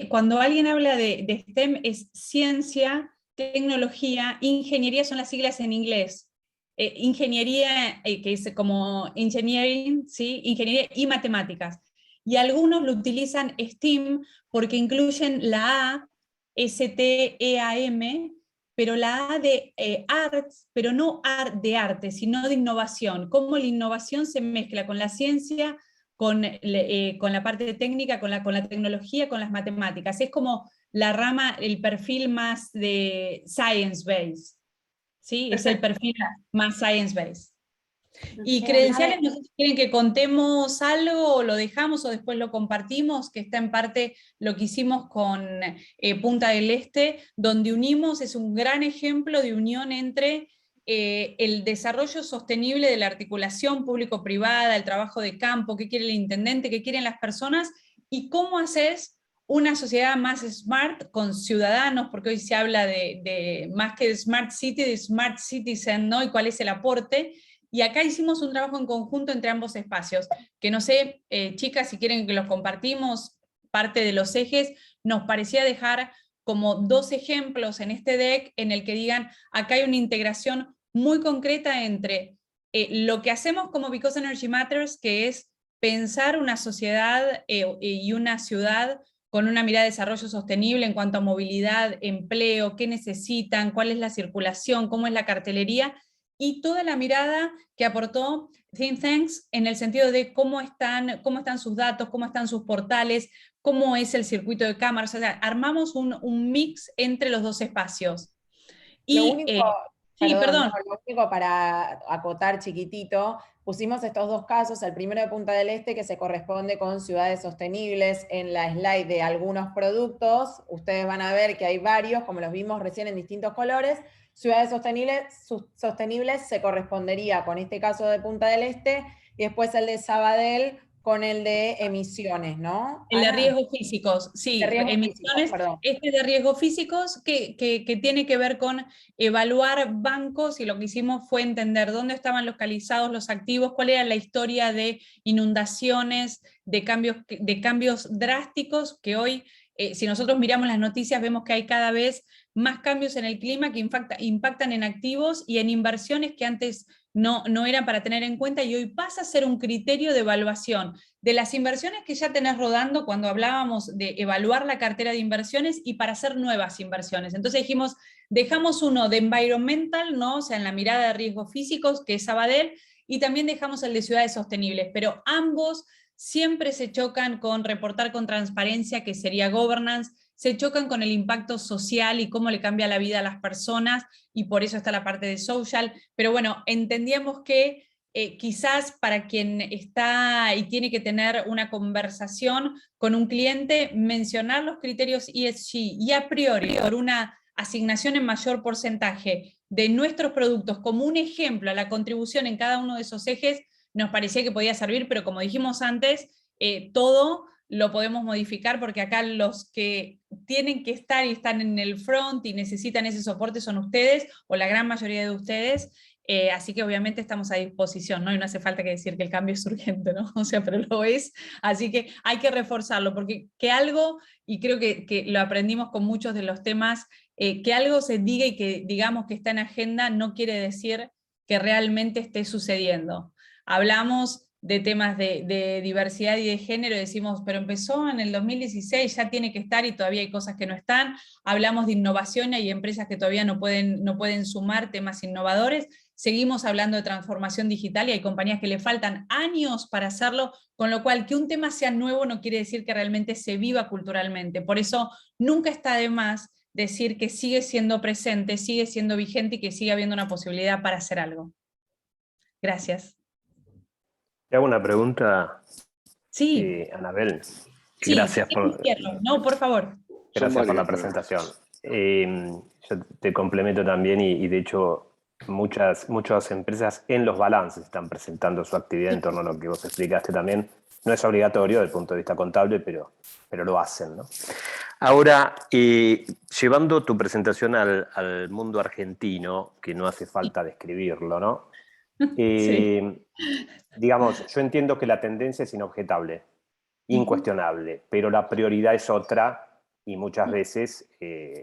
cuando alguien habla de STEM, es ciencia, tecnología, ingeniería, son las siglas en inglés. Ingeniería, que es como engineering, ¿sí? Ingeniería y matemáticas. Y algunos lo utilizan STEAM porque incluyen la A, STEAM, pero la A de arts, pero no de arte, sino de innovación. Cómo la innovación se mezcla con la ciencia, con la parte técnica, con la tecnología, con las matemáticas. Es como la rama, el perfil más de science-based, ¿sí? Es el perfil más science-based. Y credenciales, no sé si quieren que contemos algo, o lo dejamos, o después lo compartimos, que está en parte lo que hicimos con Punta del Este, donde unimos, es un gran ejemplo de unión entre el desarrollo sostenible de la articulación público-privada, el trabajo de campo, qué quiere el intendente, qué quieren las personas, y cómo haces una sociedad más smart con ciudadanos, porque hoy se habla de más que de smart city, de smart citizen, ¿no? Y cuál es el aporte. Y acá hicimos un trabajo en conjunto entre ambos espacios, que no sé, chicas, si quieren que los compartimos, parte de los ejes, nos parecía dejar como 2 ejemplos en este deck en el que digan, acá hay una integración muy concreta entre lo que hacemos como Because Energy Matters, que es pensar una sociedad y una ciudad con una mirada de desarrollo sostenible en cuanto a movilidad, empleo, qué necesitan, cuál es la circulación, cómo es la cartelería, y toda la mirada que aportó Think Tanks en el sentido de cómo están sus datos, cómo están sus portales, cómo es el circuito de cámaras, o sea, armamos un mix entre los 2 espacios. Y, lo único, sí, perdón. no, lo único para acotar chiquitito, pusimos estos 2 casos, el primero de Punta del Este, que se corresponde con ciudades sostenibles. En la slide de algunos productos, ustedes van a ver que hay varios, como los vimos recién en distintos colores. Ciudades sostenibles se correspondería con este caso de Punta del Este, y después el de Sabadell con el de emisiones, ¿no? El de Ana, riesgos físicos, sí, de riesgos emisiones, físicos, perdón. este de riesgos físicos que tiene que ver con evaluar bancos, y lo que hicimos fue entender dónde estaban localizados los activos, cuál era la historia de inundaciones, de cambios drásticos, que hoy, si nosotros miramos las noticias, vemos que hay cada vez más cambios en el clima que impactan en activos y en inversiones que antes no eran para tener en cuenta, y hoy pasa a ser un criterio de evaluación de las inversiones que ya tenés rodando cuando hablábamos de evaluar la cartera de inversiones y para hacer nuevas inversiones. Entonces dijimos, dejamos uno de environmental, ¿no? O sea, en la mirada de riesgos físicos, que es Sabadell, y también dejamos el de ciudades sostenibles, pero ambos siempre se chocan con reportar con transparencia, que sería governance, se chocan con el impacto social y cómo le cambia la vida a las personas, y por eso está la parte de social. Pero bueno, entendíamos que quizás para quien está y tiene que tener una conversación con un cliente, mencionar los criterios ESG y a priori por una asignación en mayor porcentaje de nuestros productos como un ejemplo a la contribución en cada uno de esos ejes, nos parecía que podía servir, pero como dijimos antes, todo lo podemos modificar, porque acá los que tienen que estar y están en el front y necesitan ese soporte son ustedes, o la gran mayoría de ustedes, así que obviamente estamos a disposición, ¿no? Y no hace falta que decir que el cambio es urgente, ¿no? O sea, pero lo es, así que hay que reforzarlo, porque que algo, y creo que lo aprendimos con muchos de los temas, que algo se diga y que digamos que está en agenda no quiere decir que realmente esté sucediendo. Hablamos de temas de diversidad y de género, decimos, pero empezó en el 2016, ya tiene que estar y todavía hay cosas que no están. Hablamos de innovación, hay empresas que todavía no pueden sumar temas innovadores. Seguimos hablando de transformación digital y hay compañías que le faltan años para hacerlo, con lo cual que un tema sea nuevo no quiere decir que realmente se viva culturalmente. Por eso nunca está de más decir que sigue siendo presente, sigue siendo vigente y que sigue habiendo una posibilidad para hacer algo. Gracias. Te hago una pregunta, Sí. Anabel. Sí, Gracias por, no, por favor. gracias por la presentación. Yo te complemento también y de hecho muchas empresas en los balances están presentando su actividad en torno a lo que vos explicaste también. No es obligatorio desde el punto de vista contable, pero lo hacen, ¿no? Ahora, llevando tu presentación al mundo argentino, que no hace falta describirlo, ¿no? Sí. Digamos, yo entiendo que la tendencia es inobjetable, incuestionable, pero la prioridad es otra y muchas veces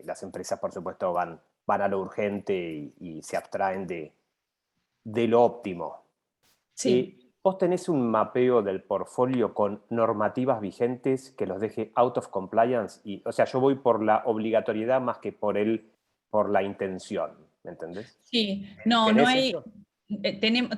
las empresas, por supuesto, van a lo urgente y se abstraen de lo óptimo. Sí. ¿Vos tenés un mapeo del portfolio con normativas vigentes que los deje out of compliance? O sea, yo voy por la obligatoriedad más que por la intención, ¿me entendés? Sí, no hay... Eso?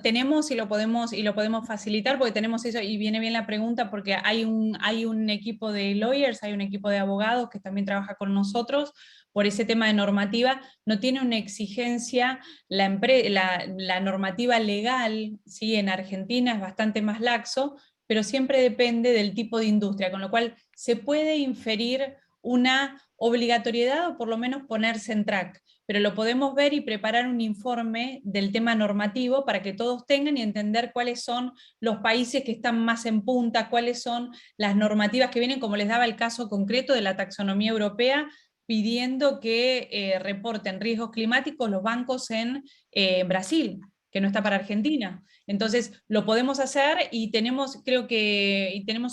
Tenemos y lo podemos facilitar porque tenemos eso, y viene bien la pregunta porque hay un equipo de lawyers, hay un equipo de abogados que también trabaja con nosotros por ese tema de normativa. No tiene una exigencia, la normativa legal, ¿sí? En Argentina es bastante más laxo, pero siempre depende del tipo de industria, con lo cual se puede inferir una obligatoriedad o por lo menos ponerse en track, pero lo podemos ver y preparar un informe del tema normativo para que todos tengan y entender cuáles son los países que están más en punta, cuáles son las normativas que vienen, como les daba el caso concreto de la taxonomía europea, pidiendo que reporten riesgos climáticos los bancos en Brasil, que no está para Argentina. Entonces, lo podemos hacer y tenemos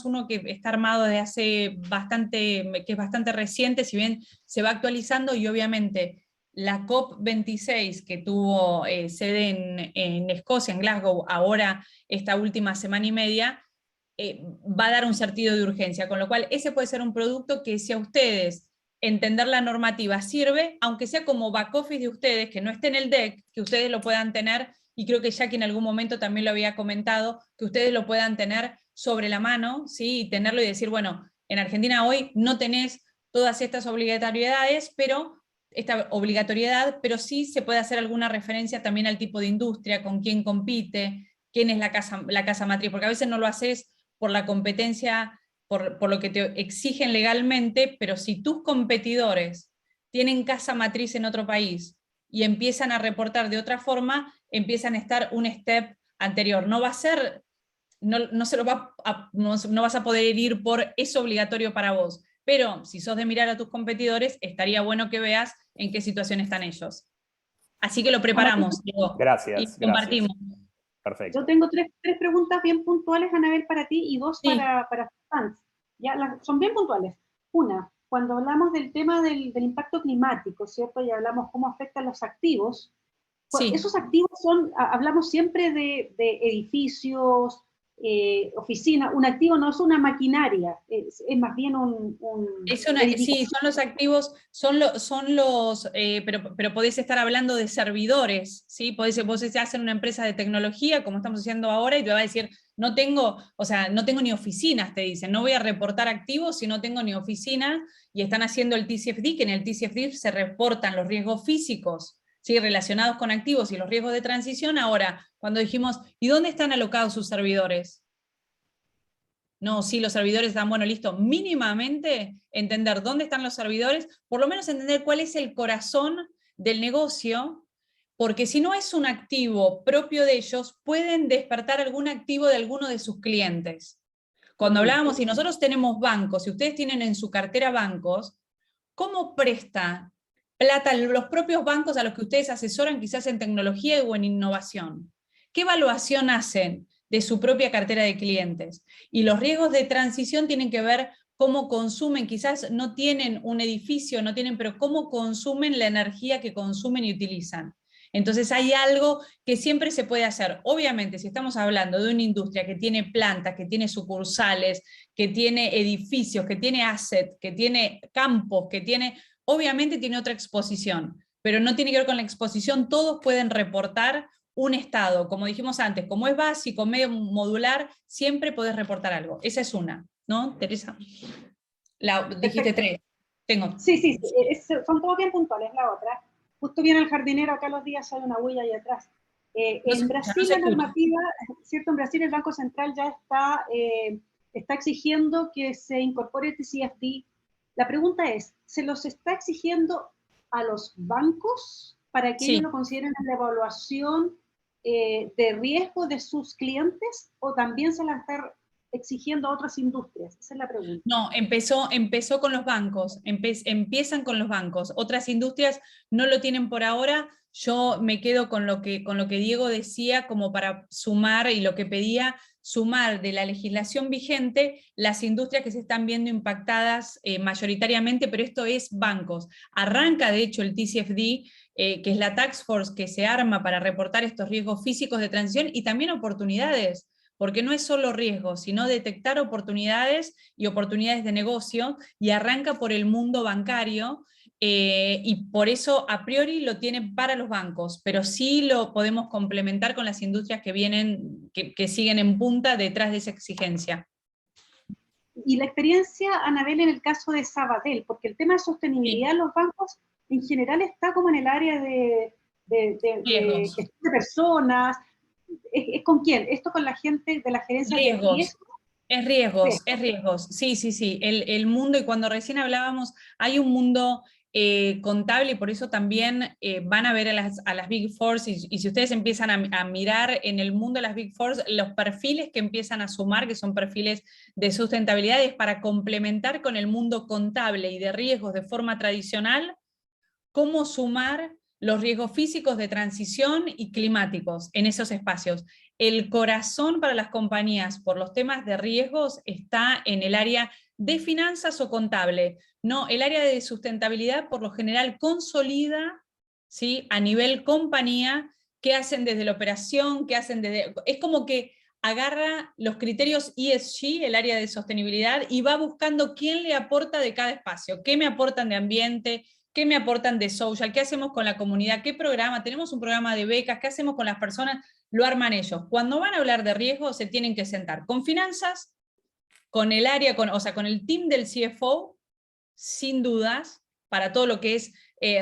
uno que está armado desde hace que es bastante reciente, si bien se va actualizando, y obviamente la COP26 que tuvo sede en Escocia, en Glasgow, ahora esta última semana y media, va a dar un sentido de urgencia, con lo cual ese puede ser un producto que si a ustedes entender la normativa sirve, aunque sea como back office de ustedes, que no esté en el deck, que ustedes lo puedan tener, y creo que Jackie en algún momento también lo había comentado, que ustedes lo puedan tener sobre la mano, ¿sí? Y tenerlo y decir, bueno, en Argentina hoy no tenés todas estas obligatoriedades, pero sí se puede hacer alguna referencia también al tipo de industria, con quién compite, quién es la casa matriz, porque a veces no lo haces por la competencia, por lo que te exigen legalmente, pero si tus competidores tienen casa matriz en otro país y empiezan a reportar de otra forma, empiezan a estar un step anterior. No va a ser, no vas a poder ir por eso obligatorio para vos, pero si sos de mirar a tus competidores, estaría bueno que veas en qué situación están ellos. Así que lo preparamos, Diego, Gracias, y compartimos. Perfecto. Yo tengo tres preguntas bien puntuales, Anabel, para ti y dos Sí. para fans. Ya, son bien puntuales. Una, cuando hablamos del tema del impacto climático, ¿cierto? Y hablamos cómo afectan los activos. Pues, Sí. esos activos hablamos siempre de edificios, oficinas. Un activo no es una maquinaria, es más bien un Sí, son los activos, pero podés estar hablando de servidores, ¿sí? Vos estás en una empresa de tecnología, como estamos haciendo ahora, y te va a decir, no tengo ni oficinas, te dicen, no voy a reportar activos si no tengo ni oficinas, y están haciendo el TCFD, que en el TCFD se reportan los riesgos físicos, ¿sí? Relacionados con activos y los riesgos de transición. Ahora, cuando dijimos, ¿y dónde están alocados sus servidores? No, sí, los servidores están, bueno, listo, mínimamente entender dónde están los servidores, por lo menos entender cuál es el corazón del negocio, porque si no es un activo propio de ellos, pueden despertar algún activo de alguno de sus clientes. Cuando hablábamos, si nosotros tenemos bancos, si ustedes tienen en su cartera bancos, ¿cómo presta plata los propios bancos a los que ustedes asesoran quizás en tecnología o en innovación? ¿Qué evaluación hacen de su propia cartera de clientes? Y los riesgos de transición tienen que ver cómo consumen, quizás no tienen un edificio, no tienen, pero cómo consumen la energía que consumen y utilizan. Entonces hay algo que siempre se puede hacer. Obviamente, si estamos hablando de una industria que tiene plantas, que tiene sucursales, que tiene edificios, que tiene assets, que tiene campos, que tiene, obviamente tiene otra exposición, pero no tiene que ver con la exposición, todos pueden reportar un estado, como dijimos antes, como es básico, medio modular, siempre podés reportar algo. Esa es una, ¿no, Teresa? Dijiste 3. Tengo. Sí, son todos bien puntuales. La otra, justo viene el jardinero, acá los días hay una huella ahí atrás. En Brasil la normativa, ¿cierto? En Brasil el Banco Central ya está exigiendo que se incorpore el TCFD. La pregunta es, ¿se los está exigiendo a los bancos para que ellos lo consideren en la evaluación de riesgo de sus clientes, o también se la está exigiendo a otras industrias? Esa es la pregunta. No, empezó con los bancos, empiezan con los bancos. Otras industrias no lo tienen por ahora. Yo me quedo con lo que Diego decía, como para sumar, y lo que pedía, sumar de la legislación vigente las industrias que se están viendo impactadas mayoritariamente, pero esto es bancos. Arranca de hecho el TCFD, que es la Task Force que se arma para reportar estos riesgos físicos de transición y también oportunidades, porque no es solo riesgo, sino detectar oportunidades y oportunidades de negocio, y arranca por el mundo bancario, y por eso a priori lo tienen para los bancos, pero sí lo podemos complementar con las industrias que vienen, que siguen en punta detrás de esa exigencia. Y la experiencia, Anabel, en el caso de Sabadell, porque el tema de sostenibilidad en los bancos en general está como en el área de personas. ¿Es con quién? ¿Esto con la gente de la gerencia de riesgos? Es riesgos. Sí. El mundo, y cuando recién hablábamos, hay un mundo contable, y por eso también van a ver a las Big Four, y si ustedes empiezan a mirar en el mundo de las Big Four, los perfiles que empiezan a sumar, que son perfiles de sustentabilidad, es para complementar con el mundo contable y de riesgos de forma tradicional, cómo sumar los riesgos físicos de transición y climáticos en esos espacios. El corazón para las compañías por los temas de riesgos está en el área de finanzas o contable. No, el área de sustentabilidad por lo general consolida, ¿sí?, a nivel compañía, qué hacen desde la operación, qué hacen desde... Es como que agarra los criterios ESG, el área de sostenibilidad, y va buscando quién le aporta de cada espacio, qué me aportan de ambiente, qué me aportan de social, qué hacemos con la comunidad, qué programa, tenemos un programa de becas, qué hacemos con las personas, lo arman ellos. Cuando van a hablar de riesgo se tienen que sentar con finanzas, con el área, con el team del CFO, sin dudas, para todo lo que es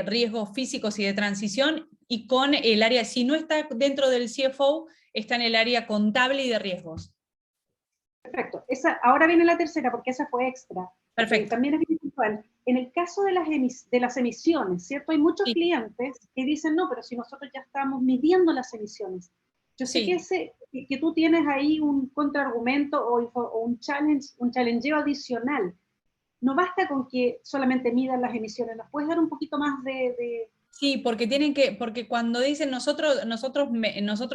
riesgos físicos y de transición, y con el área, si no está dentro del CFO, está en el área contable y de riesgos. Perfecto. Ahora viene la tercera, porque esa fue extra. Perfecto. También es bien puntual. En el caso de las emisiones, ¿cierto? Hay muchos clientes que dicen, no, pero si nosotros ya estamos midiendo las emisiones. Yo sé que tú tienes ahí un contraargumento o un challengeo adicional. No basta con que solamente midan las emisiones, ¿nos puedes dar un poquito más de... Sí, porque cuando dicen nosotros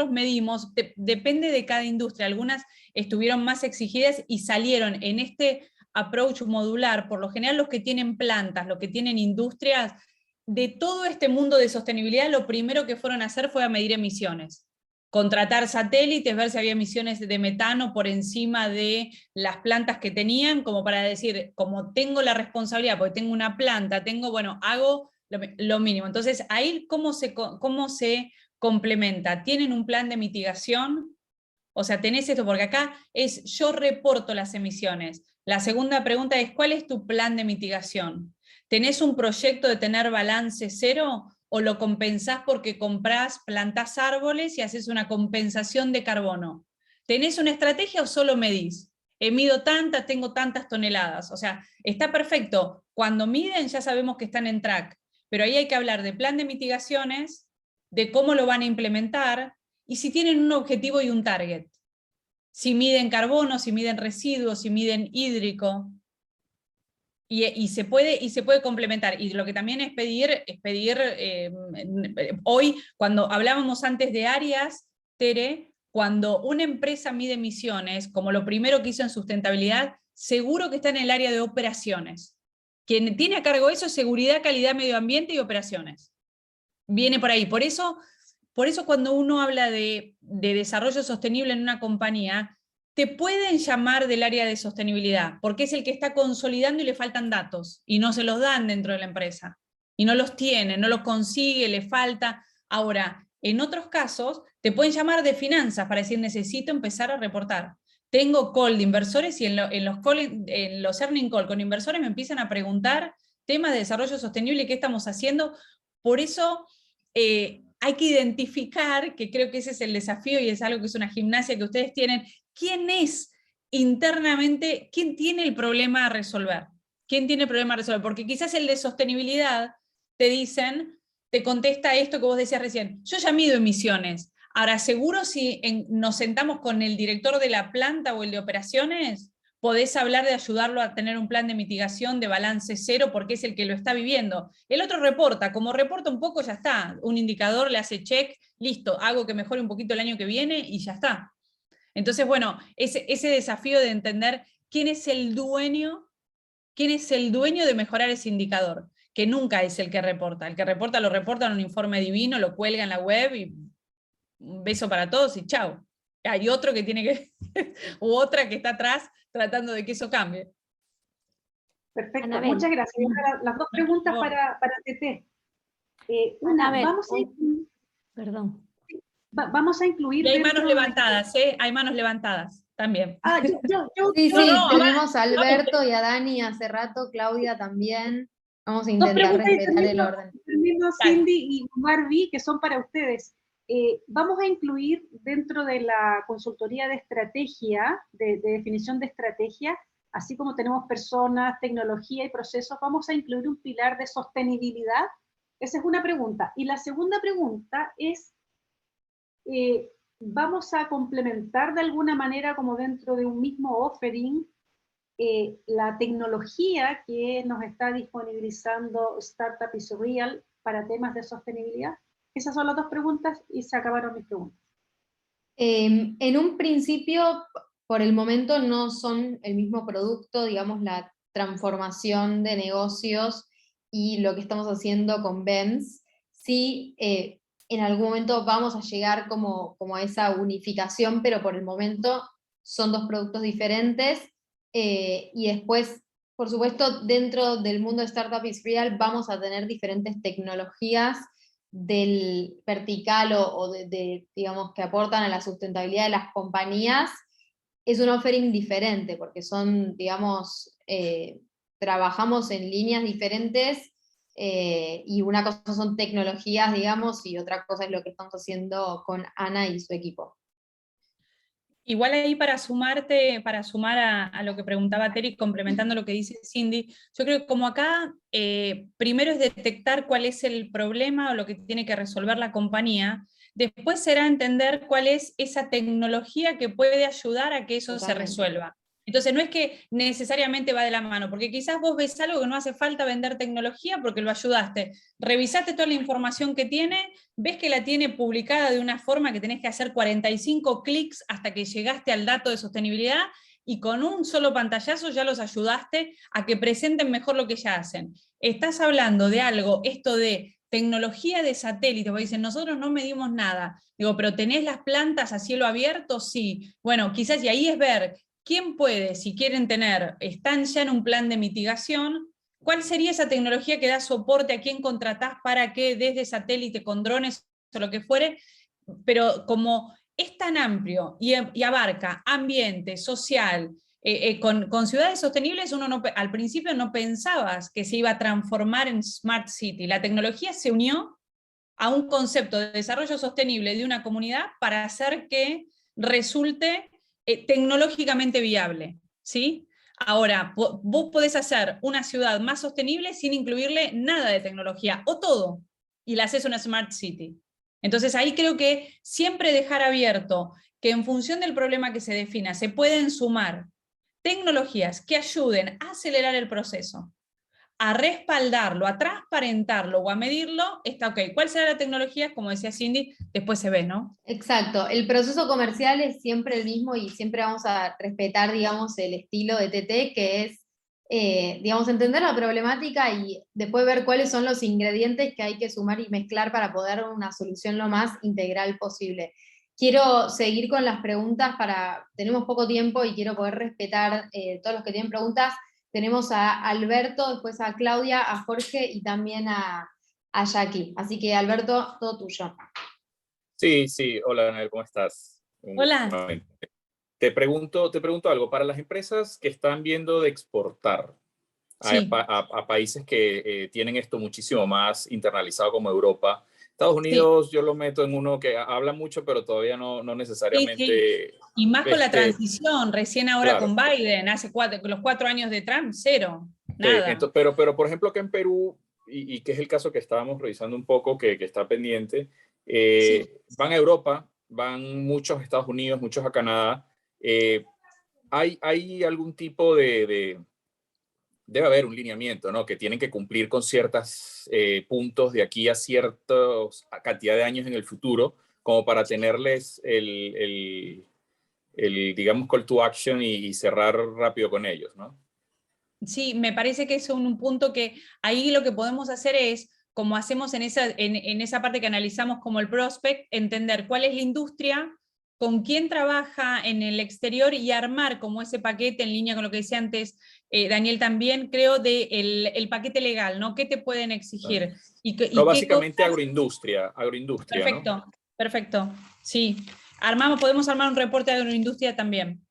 medimos, depende de cada industria. Algunas estuvieron más exigidas y salieron en este approach modular. Por lo general los que tienen plantas, los que tienen industrias, de todo este mundo de sostenibilidad, lo primero que fueron a hacer fue a medir emisiones. Contratar satélites, ver si había emisiones de metano por encima de las plantas que tenían, como para decir, como tengo la responsabilidad, porque tengo una planta, hago lo mínimo. Entonces, ahí, ¿cómo se complementa? ¿Tienen un plan de mitigación? O sea, tenés esto, porque acá es yo reporto las emisiones. La segunda pregunta es, ¿cuál es tu plan de mitigación? ¿Tenés un proyecto de tener balance cero o lo compensás porque comprás, plantás árboles y haces una compensación de carbono? ¿Tenés una estrategia o solo medís? Mido tantas, tengo tantas toneladas. O sea, está perfecto. Cuando miden ya sabemos que están en track. Pero ahí hay que hablar de plan de mitigaciones, de cómo lo van a implementar, y si tienen un objetivo y un target. si miden carbono, si miden residuos, si miden hídrico. Y se puede complementar. Y lo que también es pedir hoy, cuando hablábamos antes de áreas, Tere, cuando una empresa mide emisiones, como lo primero que hizo en sustentabilidad, seguro que está en el área de operaciones. Quien tiene a cargo eso es seguridad, calidad, medio ambiente y operaciones. Viene por ahí. Por eso cuando uno habla de desarrollo sostenible en una compañía, te pueden llamar del área de sostenibilidad, porque es el que está consolidando y le faltan datos, y no se los dan dentro de la empresa. Y no los tiene, no los consigue, le falta. Ahora, en otros casos, te pueden llamar de finanzas para decir, necesito empezar a reportar. Tengo call de inversores y en los earning call con inversores me empiezan a preguntar temas de desarrollo sostenible y qué estamos haciendo. Por eso hay que identificar, que creo que ese es el desafío y es algo que es una gimnasia que ustedes tienen, quién es internamente, quién tiene el problema a resolver. ¿Quién tiene el problema a resolver? Porque quizás el de sostenibilidad te contesta esto que vos decías recién, yo ya mido emisiones. Ahora, seguro si nos sentamos con el director de la planta o el de operaciones, podés hablar de ayudarlo a tener un plan de mitigación de balance cero porque es el que lo está viviendo. El otro reporta, como reporta un poco ya está, un indicador le hace check, listo, hago que mejore un poquito el año que viene y ya está. Entonces, bueno, ese desafío de entender quién es el dueño de mejorar ese indicador, que nunca es el que reporta. El que reporta lo reporta en un informe divino, lo cuelga en la web y un beso para todos y chao. Hay otro que tiene que, u otra que está atrás tratando de que eso cambie. Perfecto, Anabel. muchas gracias. Y ahora las dos preguntas para TT. Una, Anabel, vamos perdón. a incluir... Y hay manos dentro de- levantadas, hay manos levantadas también. Sí, No, tenemos a Alberto y a Dani hace rato, Claudia también. Vamos a Dos intentar preguntas y respetar el orden. termino, Cindy y Barbie, que son para ustedes. Vamos a incluir dentro de la consultoría de estrategia, de definición de estrategia, así como tenemos personas, tecnología y procesos, vamos a incluir un pilar de sostenibilidad. Esa es una pregunta. Y la segunda pregunta es, ¿vamos a complementar de alguna manera, como dentro de un mismo offering, la tecnología que nos está disponibilizando Startup is Real para temas de sostenibilidad? Esas son las dos preguntas y se acabaron mis preguntas. En un principio, por el momento, no son el mismo producto, digamos, la transformación de negocios y lo que estamos haciendo con BEMS. Sí, en algún momento vamos a llegar como a esa unificación, pero por el momento son dos productos diferentes. Y después, por supuesto, dentro del mundo de Startup is Real vamos a tener diferentes tecnologías del vertical o digamos, que aportan a la sustentabilidad de las compañías. Es un offering diferente, porque son, digamos, trabajamos en líneas diferentes, y una cosa son tecnologías, digamos, y otra cosa es lo que estamos haciendo con Ana y su equipo. Igual ahí para sumar a lo que preguntaba Terry, complementando lo que dice Cindy, yo creo que como acá, primero es detectar cuál es el problema o lo que tiene que resolver la compañía, después será entender cuál es esa tecnología que puede ayudar a que eso se resuelva. Entonces no es que necesariamente va de la mano, porque quizás vos ves algo que no hace falta vender tecnología porque lo ayudaste, revisaste toda la información que tiene, ves que la tiene publicada de una forma que tenés que hacer 45 clics hasta que llegaste al dato de sostenibilidad y con un solo pantallazo ya los ayudaste a que presenten mejor lo que ya hacen. Estás hablando de algo, esto de tecnología de satélite, porque dicen, nosotros no medimos nada. Digo, pero ¿tenés las plantas a cielo abierto? Sí. Bueno, quizás, y ahí es ver quién puede, si quieren tener, están ya en un plan de mitigación, ¿cuál sería esa tecnología que da soporte a quién contratás para que desde satélite con drones o lo que fuere? Pero como es tan amplio y abarca ambiente, social, con ciudades sostenibles, uno al principio no pensabas que se iba a transformar en Smart City. La tecnología se unió a un concepto de desarrollo sostenible de una comunidad para hacer que resulte tecnológicamente viable, ¿sí? Ahora, vos podés hacer una ciudad más sostenible sin incluirle nada de tecnología, o todo, y la haces una Smart City. Entonces ahí creo que siempre dejar abierto que en función del problema que se defina se pueden sumar tecnologías que ayuden a acelerar el proceso, a respaldarlo, a transparentarlo o a medirlo, está ok. ¿Cuál será la tecnología? Como decía Cindy, después se ve, ¿no? Exacto, el proceso comercial es siempre el mismo y siempre vamos a respetar, digamos, el estilo de TT, que es, digamos, entender la problemática y después ver cuáles son los ingredientes que hay que sumar y mezclar para poder dar una solución lo más integral posible. Quiero seguir con las preguntas tenemos poco tiempo y quiero poder respetar todos los que tienen preguntas. Tenemos a Alberto, después a Claudia, a Jorge y también a Jackie. Así que Alberto, todo tuyo. Sí, sí, hola Anel, ¿cómo estás? Hola. Te pregunto algo, para las empresas que están viendo de exportar Sí. a países que tienen esto muchísimo más internalizado como Europa, Estados Unidos yo lo meto en uno que habla mucho, pero todavía no necesariamente... Sí. Y más con la este, transición, recién ahora claro. con Biden, los 4 años de Trump, cero, nada. Sí, pero por ejemplo que en Perú, y que es el caso que estábamos revisando un poco, que está pendiente, Sí. van a Europa, van muchos a Estados Unidos, muchos a Canadá. ¿Hay algún tipo debe haber un lineamiento, ¿no? Que tienen que cumplir con ciertos puntos de aquí a cierta cantidad de años en el futuro, como para tenerles digamos, call to action y cerrar rápido con ellos, ¿no? Sí, me parece que es un punto que ahí lo que podemos hacer es, como hacemos en esa parte que analizamos como el prospect, entender cuál es la industria, con quién trabaja en el exterior y armar como ese paquete en línea con lo que decía antes Daniel también, creo, el paquete legal, ¿no? ¿Qué te pueden exigir? Y No, qué básicamente cosas... agroindustria, Perfecto, ¿no? perfecto, sí. Podemos armar un reporte de agroindustria también.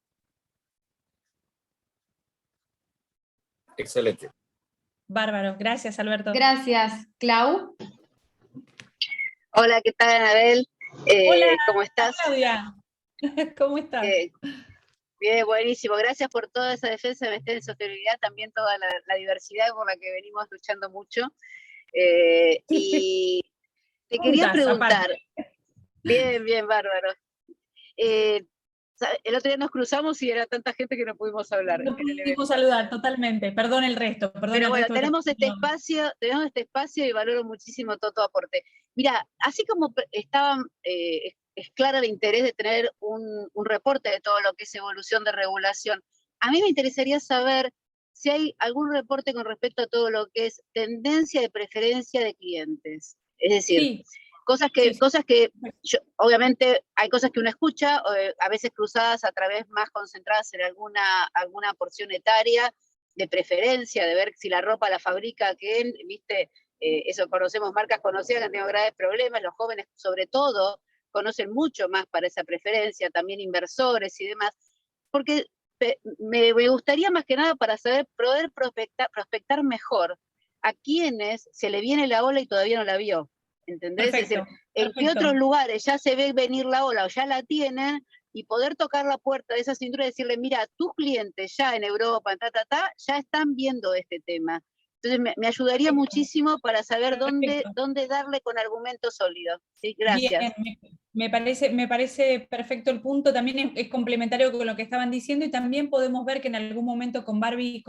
Excelente. Bárbaro, gracias Alberto. Gracias, Clau. Hola, ¿qué tal, Anabel? Hola, ¿Cómo estás? Claudia. ¿Cómo estás? Bien, buenísimo. Gracias por toda esa defensa de sostenibilidad, también toda la diversidad por la que venimos luchando mucho. Y te quería preguntar, bien, bárbaro. El otro día nos cruzamos y era tanta gente que no pudimos hablar. No pudimos saludar totalmente, perdón el resto. Pero bueno, tenemos este espacio y valoro muchísimo todo tu aporte. Mira, así como es clara el interés de tener un reporte de todo lo que es evolución de regulación, a mí me interesaría saber si hay algún reporte con respecto a todo lo que es tendencia de preferencia de clientes. Es decir, sí. Cosas que obviamente hay cosas que uno escucha, a veces cruzadas a través más concentradas en alguna porción etaria, de preferencia, de ver si la ropa la fabrica quién, viste, eso conocemos marcas conocidas que han tenido graves problemas, los jóvenes sobre todo conocen mucho más para esa preferencia, también inversores y demás, porque me gustaría más que nada para poder prospectar mejor a quienes se le viene la ola y todavía no la vio. ¿Entendés? Perfecto, es decir, en qué otros lugares ya se ve venir la ola o ya la tienen y poder tocar la puerta de esa cintura y decirle, mira, tus clientes ya en Europa, ya están viendo este tema. Entonces me ayudaría muchísimo para saber dónde darle con argumento sólido. Sí, gracias. Bien, me parece perfecto el punto, también es complementario con lo que estaban diciendo y también podemos ver que en algún momento con Barbie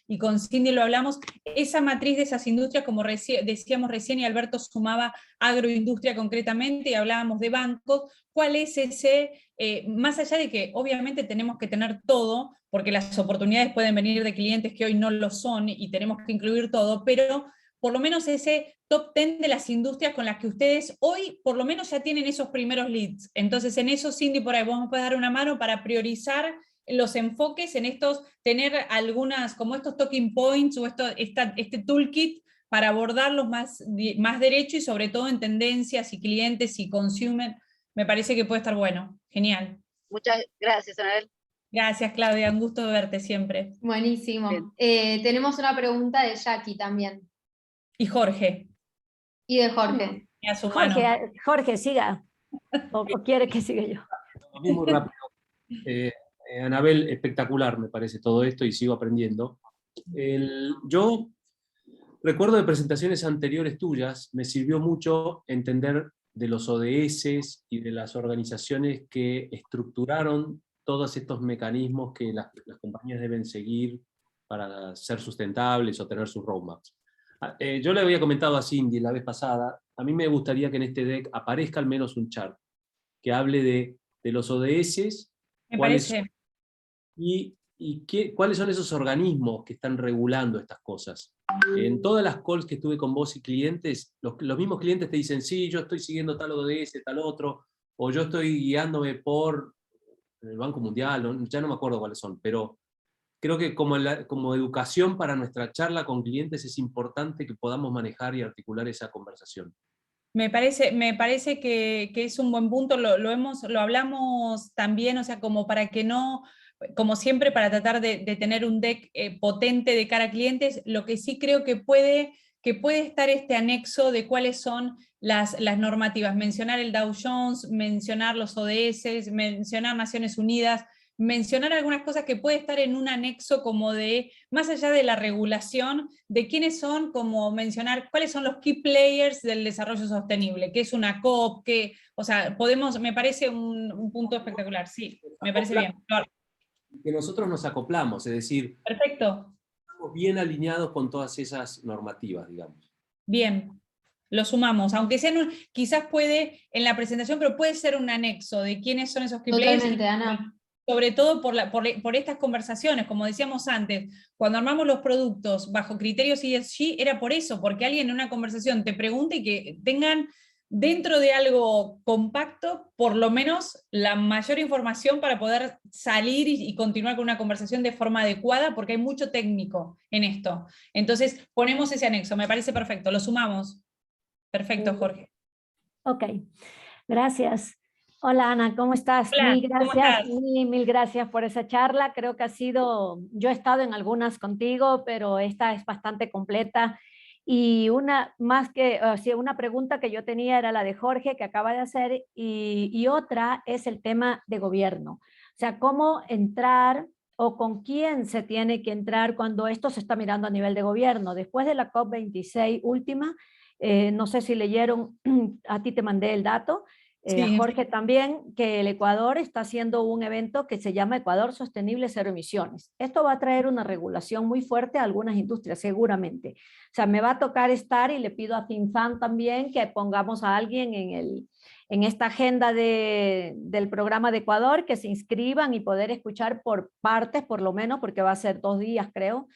y con Cindy lo hablamos, esa matriz de esas industrias, como decíamos recién y Alberto sumaba agroindustria concretamente y hablábamos de bancos, ¿cuál es ese, más allá de que obviamente tenemos que tener todo, porque las oportunidades pueden venir de clientes que hoy no lo son y tenemos que incluir todo, pero por lo menos ese top 10 de las industrias con las que ustedes hoy por lo menos ya tienen esos primeros leads. Entonces en eso, Cindy, por ahí vos me puedes dar una mano para priorizar los enfoques en estos, tener algunas, como estos talking points o este toolkit para abordarlos más derecho y sobre todo en tendencias y clientes y consumer. Me parece que puede estar bueno. Genial. Muchas gracias, Anabel. Gracias, Claudia. Un gusto verte siempre. Buenísimo. Tenemos una pregunta de Jackie también. Y Jorge. Y de Jorge. Jorge, siga. ¿O quiere que siga yo? Muy rápido. Anabel, espectacular me parece todo esto y sigo aprendiendo. Yo recuerdo de presentaciones anteriores tuyas, me sirvió mucho entender de los ODS y de las organizaciones que estructuraron todos estos mecanismos que las compañías deben seguir para ser sustentables o tener sus roadmaps. Yo le había comentado a Cindy la vez pasada, a mí me gustaría que en este deck aparezca al menos un chart que hable de los ODS, Me parece. ¿cuáles son esos organismos que están regulando estas cosas? En todas las calls que estuve con vos y clientes, los mismos clientes te dicen, sí, yo estoy siguiendo tal ODS, tal otro, o yo estoy guiándome por el Banco Mundial, ya no me acuerdo cuáles son, pero creo que como educación para nuestra charla con clientes es importante que podamos manejar y articular esa conversación. Me parece que es un buen punto, lo hablamos también, o sea, como para que no, como siempre, para tratar de tener un deck potente de cara a clientes, lo que sí creo que puede estar este anexo de cuáles son las normativas, mencionar el Dow Jones, mencionar los ODS, mencionar Naciones Unidas, mencionar algunas cosas que puede estar en un anexo como de, más allá de la regulación, de quiénes son, como mencionar cuáles son los key players del desarrollo sostenible, qué es una COP, o sea, me parece un punto espectacular, sí, me parece bien. Claro. Que nosotros nos acoplamos, es decir, perfecto. Estamos bien alineados con todas esas normativas, digamos. Bien. Lo sumamos, aunque sean quizás puede, en la presentación, pero puede ser un anexo de quiénes son esos key players. Totalmente, Ana. Sobre todo por estas conversaciones, como decíamos antes, cuando armamos los productos bajo criterios ESG, era por eso, porque alguien en una conversación te pregunte y que tengan dentro de algo compacto, por lo menos la mayor información para poder salir y continuar con una conversación de forma adecuada, porque hay mucho técnico en esto. Entonces, ponemos ese anexo, me parece perfecto, lo sumamos. Perfecto, Jorge. Ok, gracias. Hola Ana, ¿cómo estás? Hola, mil gracias, ¿cómo estás? Mil gracias por esa charla. Creo que yo he estado en algunas contigo, pero esta es bastante completa. Y una pregunta que yo tenía era la de Jorge, que acaba de hacer, y otra es el tema de gobierno. O sea, cómo entrar o con quién se tiene que entrar cuando esto se está mirando a nivel de gobierno. Después de la COP26 última, no sé si leyeron, a ti te mandé el dato, Sí. Jorge también, que el Ecuador está haciendo un evento que se llama Ecuador Sostenible Cero Emisiones. Esto va a traer una regulación muy fuerte a algunas industrias, seguramente. O sea, me va a tocar estar y le pido a Finfan también que pongamos a alguien en esta agenda del programa de Ecuador, que se inscriban y poder escuchar por partes, por lo menos, porque va a ser 2 días, creo,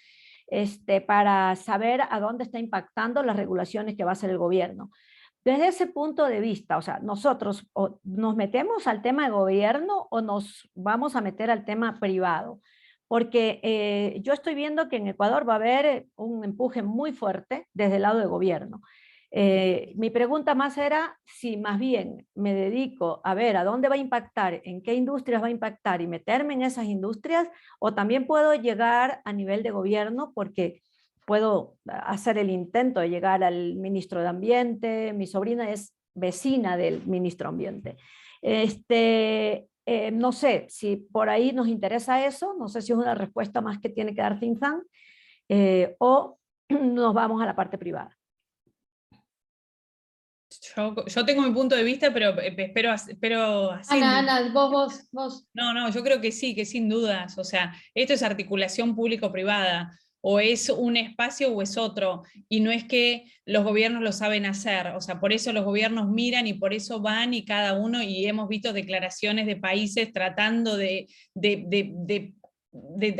para saber a dónde está impactando las regulaciones que va a hacer el gobierno. Desde ese punto de vista, o sea, nosotros nos metemos al tema de gobierno o nos vamos a meter al tema privado, porque yo estoy viendo que en Ecuador va a haber un empuje muy fuerte desde el lado de gobierno. Mi pregunta más era si más bien me dedico a ver a dónde va a impactar, en qué industrias va a impactar y meterme en esas industrias, o también puedo llegar a nivel de gobierno porque puedo hacer el intento de llegar al ministro de Ambiente. Mi sobrina es vecina del ministro de Ambiente. No sé si por ahí nos interesa eso, no sé si es una respuesta más que tiene que dar Finfan, o nos vamos a la parte privada. Yo tengo mi punto de vista, pero espero así. Ana, vos. No, yo creo que sí, que sin dudas. O sea, esto es articulación público-privada. O es un espacio o es otro, y no es que los gobiernos lo saben hacer, o sea, por eso los gobiernos miran y por eso van y cada uno, y hemos visto declaraciones de países tratando de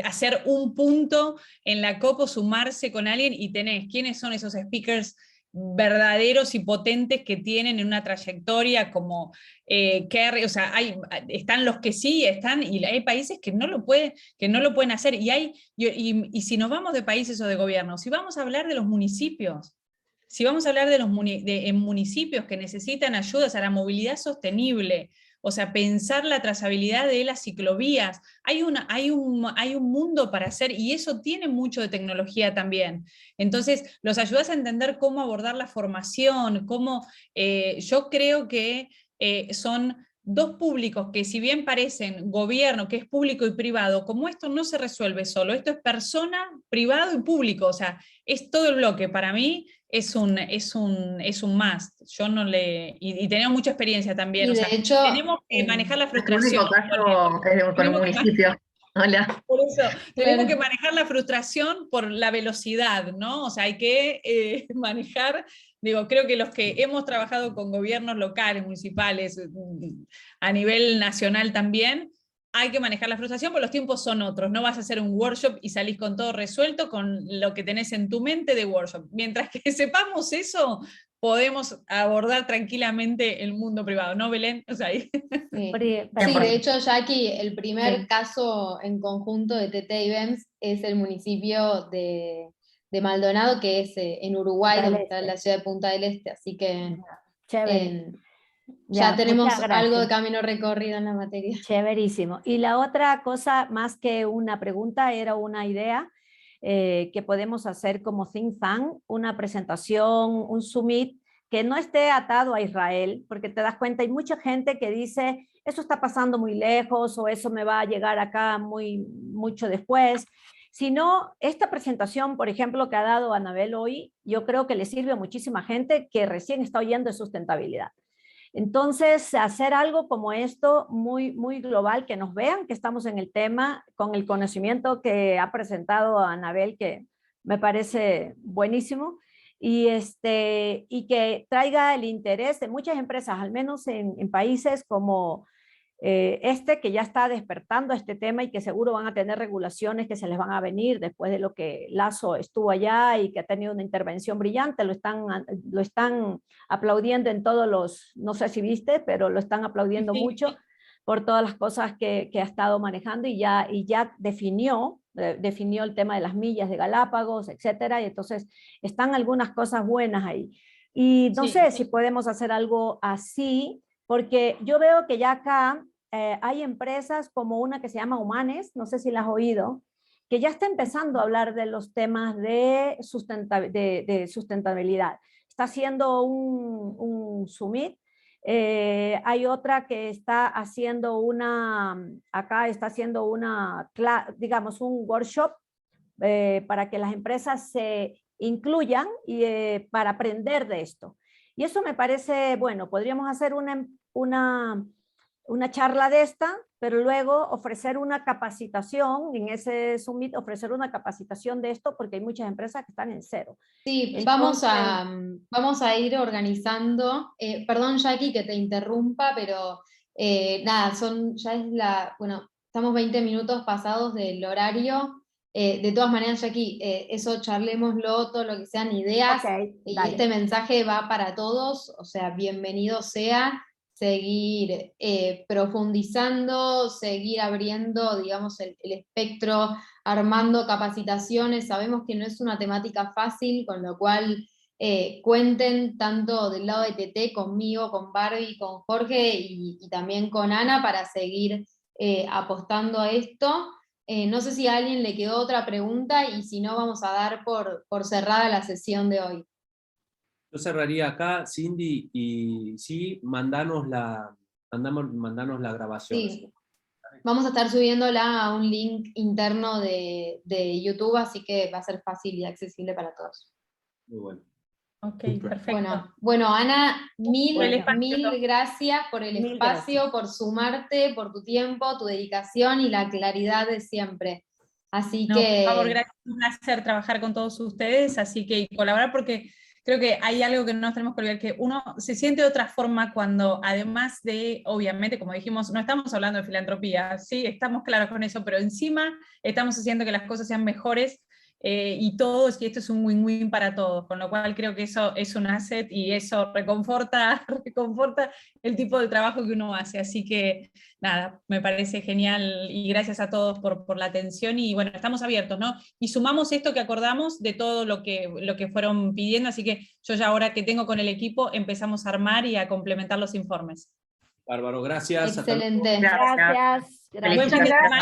hacer un punto en la COP o sumarse con alguien, y tenés quiénes son esos speakers verdaderos y potentes que tienen en una trayectoria como Kerry, o sea, están los que sí están, y hay países que no lo pueden hacer, y si nos vamos de países o de gobiernos, si vamos a hablar de los municipios, si vamos a hablar en municipios que necesitan ayudas a la movilidad sostenible, o sea, pensar la trazabilidad de las ciclovías, hay un mundo para hacer, y eso tiene mucho de tecnología también. Entonces, los ayudas a entender cómo abordar la formación, yo creo que son dos públicos que, si bien parecen gobierno, que es público y privado, como esto no se resuelve solo, esto es persona, privado y público, o sea, es todo el bloque. Para mí, es un must. Yo no le... Y tenemos mucha experiencia también. Y o de sea, hecho, tenemos que manejar la El frustración. único caso es con un municipio. Hola. Por eso, tenemos Claro. que manejar la frustración por la velocidad, ¿no? O sea, hay que manejar, digo, creo que los que hemos trabajado con gobiernos locales, municipales, a nivel nacional también, hay que manejar la frustración porque los tiempos son otros. No vas a hacer un workshop y salís con todo resuelto, con lo que tenés en tu mente de workshop. Mientras que sepamos eso, podemos abordar tranquilamente el mundo privado, ¿no, Belén? O sea, Sí. Pri- Sí, de hecho, Jackie, el primer Sí. caso en conjunto de TT y BEMS es el municipio de Maldonado, que es en Uruguay, Punta del donde está Este. la ciudad de Punta del Este, así que Chévere. ya tenemos muchas gracias. algo de camino recorrido en la materia. Chéverísimo. Y la otra cosa, más que una pregunta, era una idea que podemos hacer como think tank, una presentación, un summit que no esté atado a Israel, porque te das cuenta, hay mucha gente que dice, eso está pasando muy lejos o eso me va a llegar acá mucho después. Sino esta presentación, por ejemplo, que ha dado Anabel hoy, yo creo que le sirve a muchísima gente que recién está oyendo de sustentabilidad. Entonces, hacer algo como esto, muy, muy global, que nos vean que estamos en el tema, con el conocimiento que ha presentado Anabel, que me parece buenísimo, y que traiga el interés de muchas empresas, al menos en países como que ya está despertando este tema y que seguro van a tener regulaciones que se les van a venir después de lo que Lazo estuvo allá y que ha tenido una intervención brillante, lo están aplaudiendo en todos los, no sé si viste, pero lo están aplaudiendo mucho por todas las cosas que ha estado manejando y ya definió el tema de las millas de Galápagos, etcétera, y entonces están algunas cosas buenas ahí. Y no sé si podemos hacer algo así, porque yo veo que ya acá hay empresas como una que se llama Humanes, no sé si la has oído, que ya está empezando a hablar de los temas de sustentabilidad. Está haciendo un summit. Hay otra que está haciendo digamos, un workshop para que las empresas se incluyan para aprender de esto. Y eso me parece, bueno, podríamos hacer una charla de esta, pero luego ofrecer una capacitación, en ese summit ofrecer una capacitación de esto, porque hay muchas empresas que están en cero. Sí, Entonces, vamos a ir organizando, perdón Jackie que te interrumpa, pero nada, estamos 20 minutos pasados del horario. De todas maneras, Jackie, eso charlémoslo, todo lo que sean ideas, y dale. este mensaje va para todos, o sea, bienvenido sea seguir profundizando, seguir abriendo, digamos, el espectro, armando capacitaciones. Sabemos que no es una temática fácil, con lo cual cuenten tanto del lado de TT, conmigo, con Barbie, con Jorge y también con Ana para seguir apostando a esto. No sé si a alguien le quedó otra pregunta y si no vamos a dar por cerrada la sesión de hoy. Yo cerraría acá, Cindy, y sí, mandanos la grabación. Sí. Vamos a estar subiéndola a un link interno de YouTube, así que va a ser fácil y accesible para todos. Muy bueno. Ok, perfecto. Bueno, Ana, mil gracias por el Mil espacio, gracias. por sumarte, por tu tiempo, tu dedicación y la claridad de siempre. Así No, que... por favor, gracias, un placer trabajar con todos ustedes, así que y colaborar porque creo que hay algo que no nos tenemos que olvidar, que uno se siente de otra forma cuando, además de, obviamente, como dijimos, no estamos hablando de filantropía, sí, estamos claros con eso, pero encima estamos haciendo que las cosas sean mejores y todos, y esto es un win-win para todos, con lo cual creo que eso es un asset y eso reconforta el tipo de trabajo que uno hace, así que nada, me parece genial y gracias a todos por la atención y bueno, estamos abiertos, ¿no? Y sumamos esto que acordamos de todo lo que fueron pidiendo, así que yo ya ahora que tengo con el equipo empezamos a armar y a complementar los informes. Bárbaro, gracias. Excelente. Gracias. Feliz Buen fin de semana.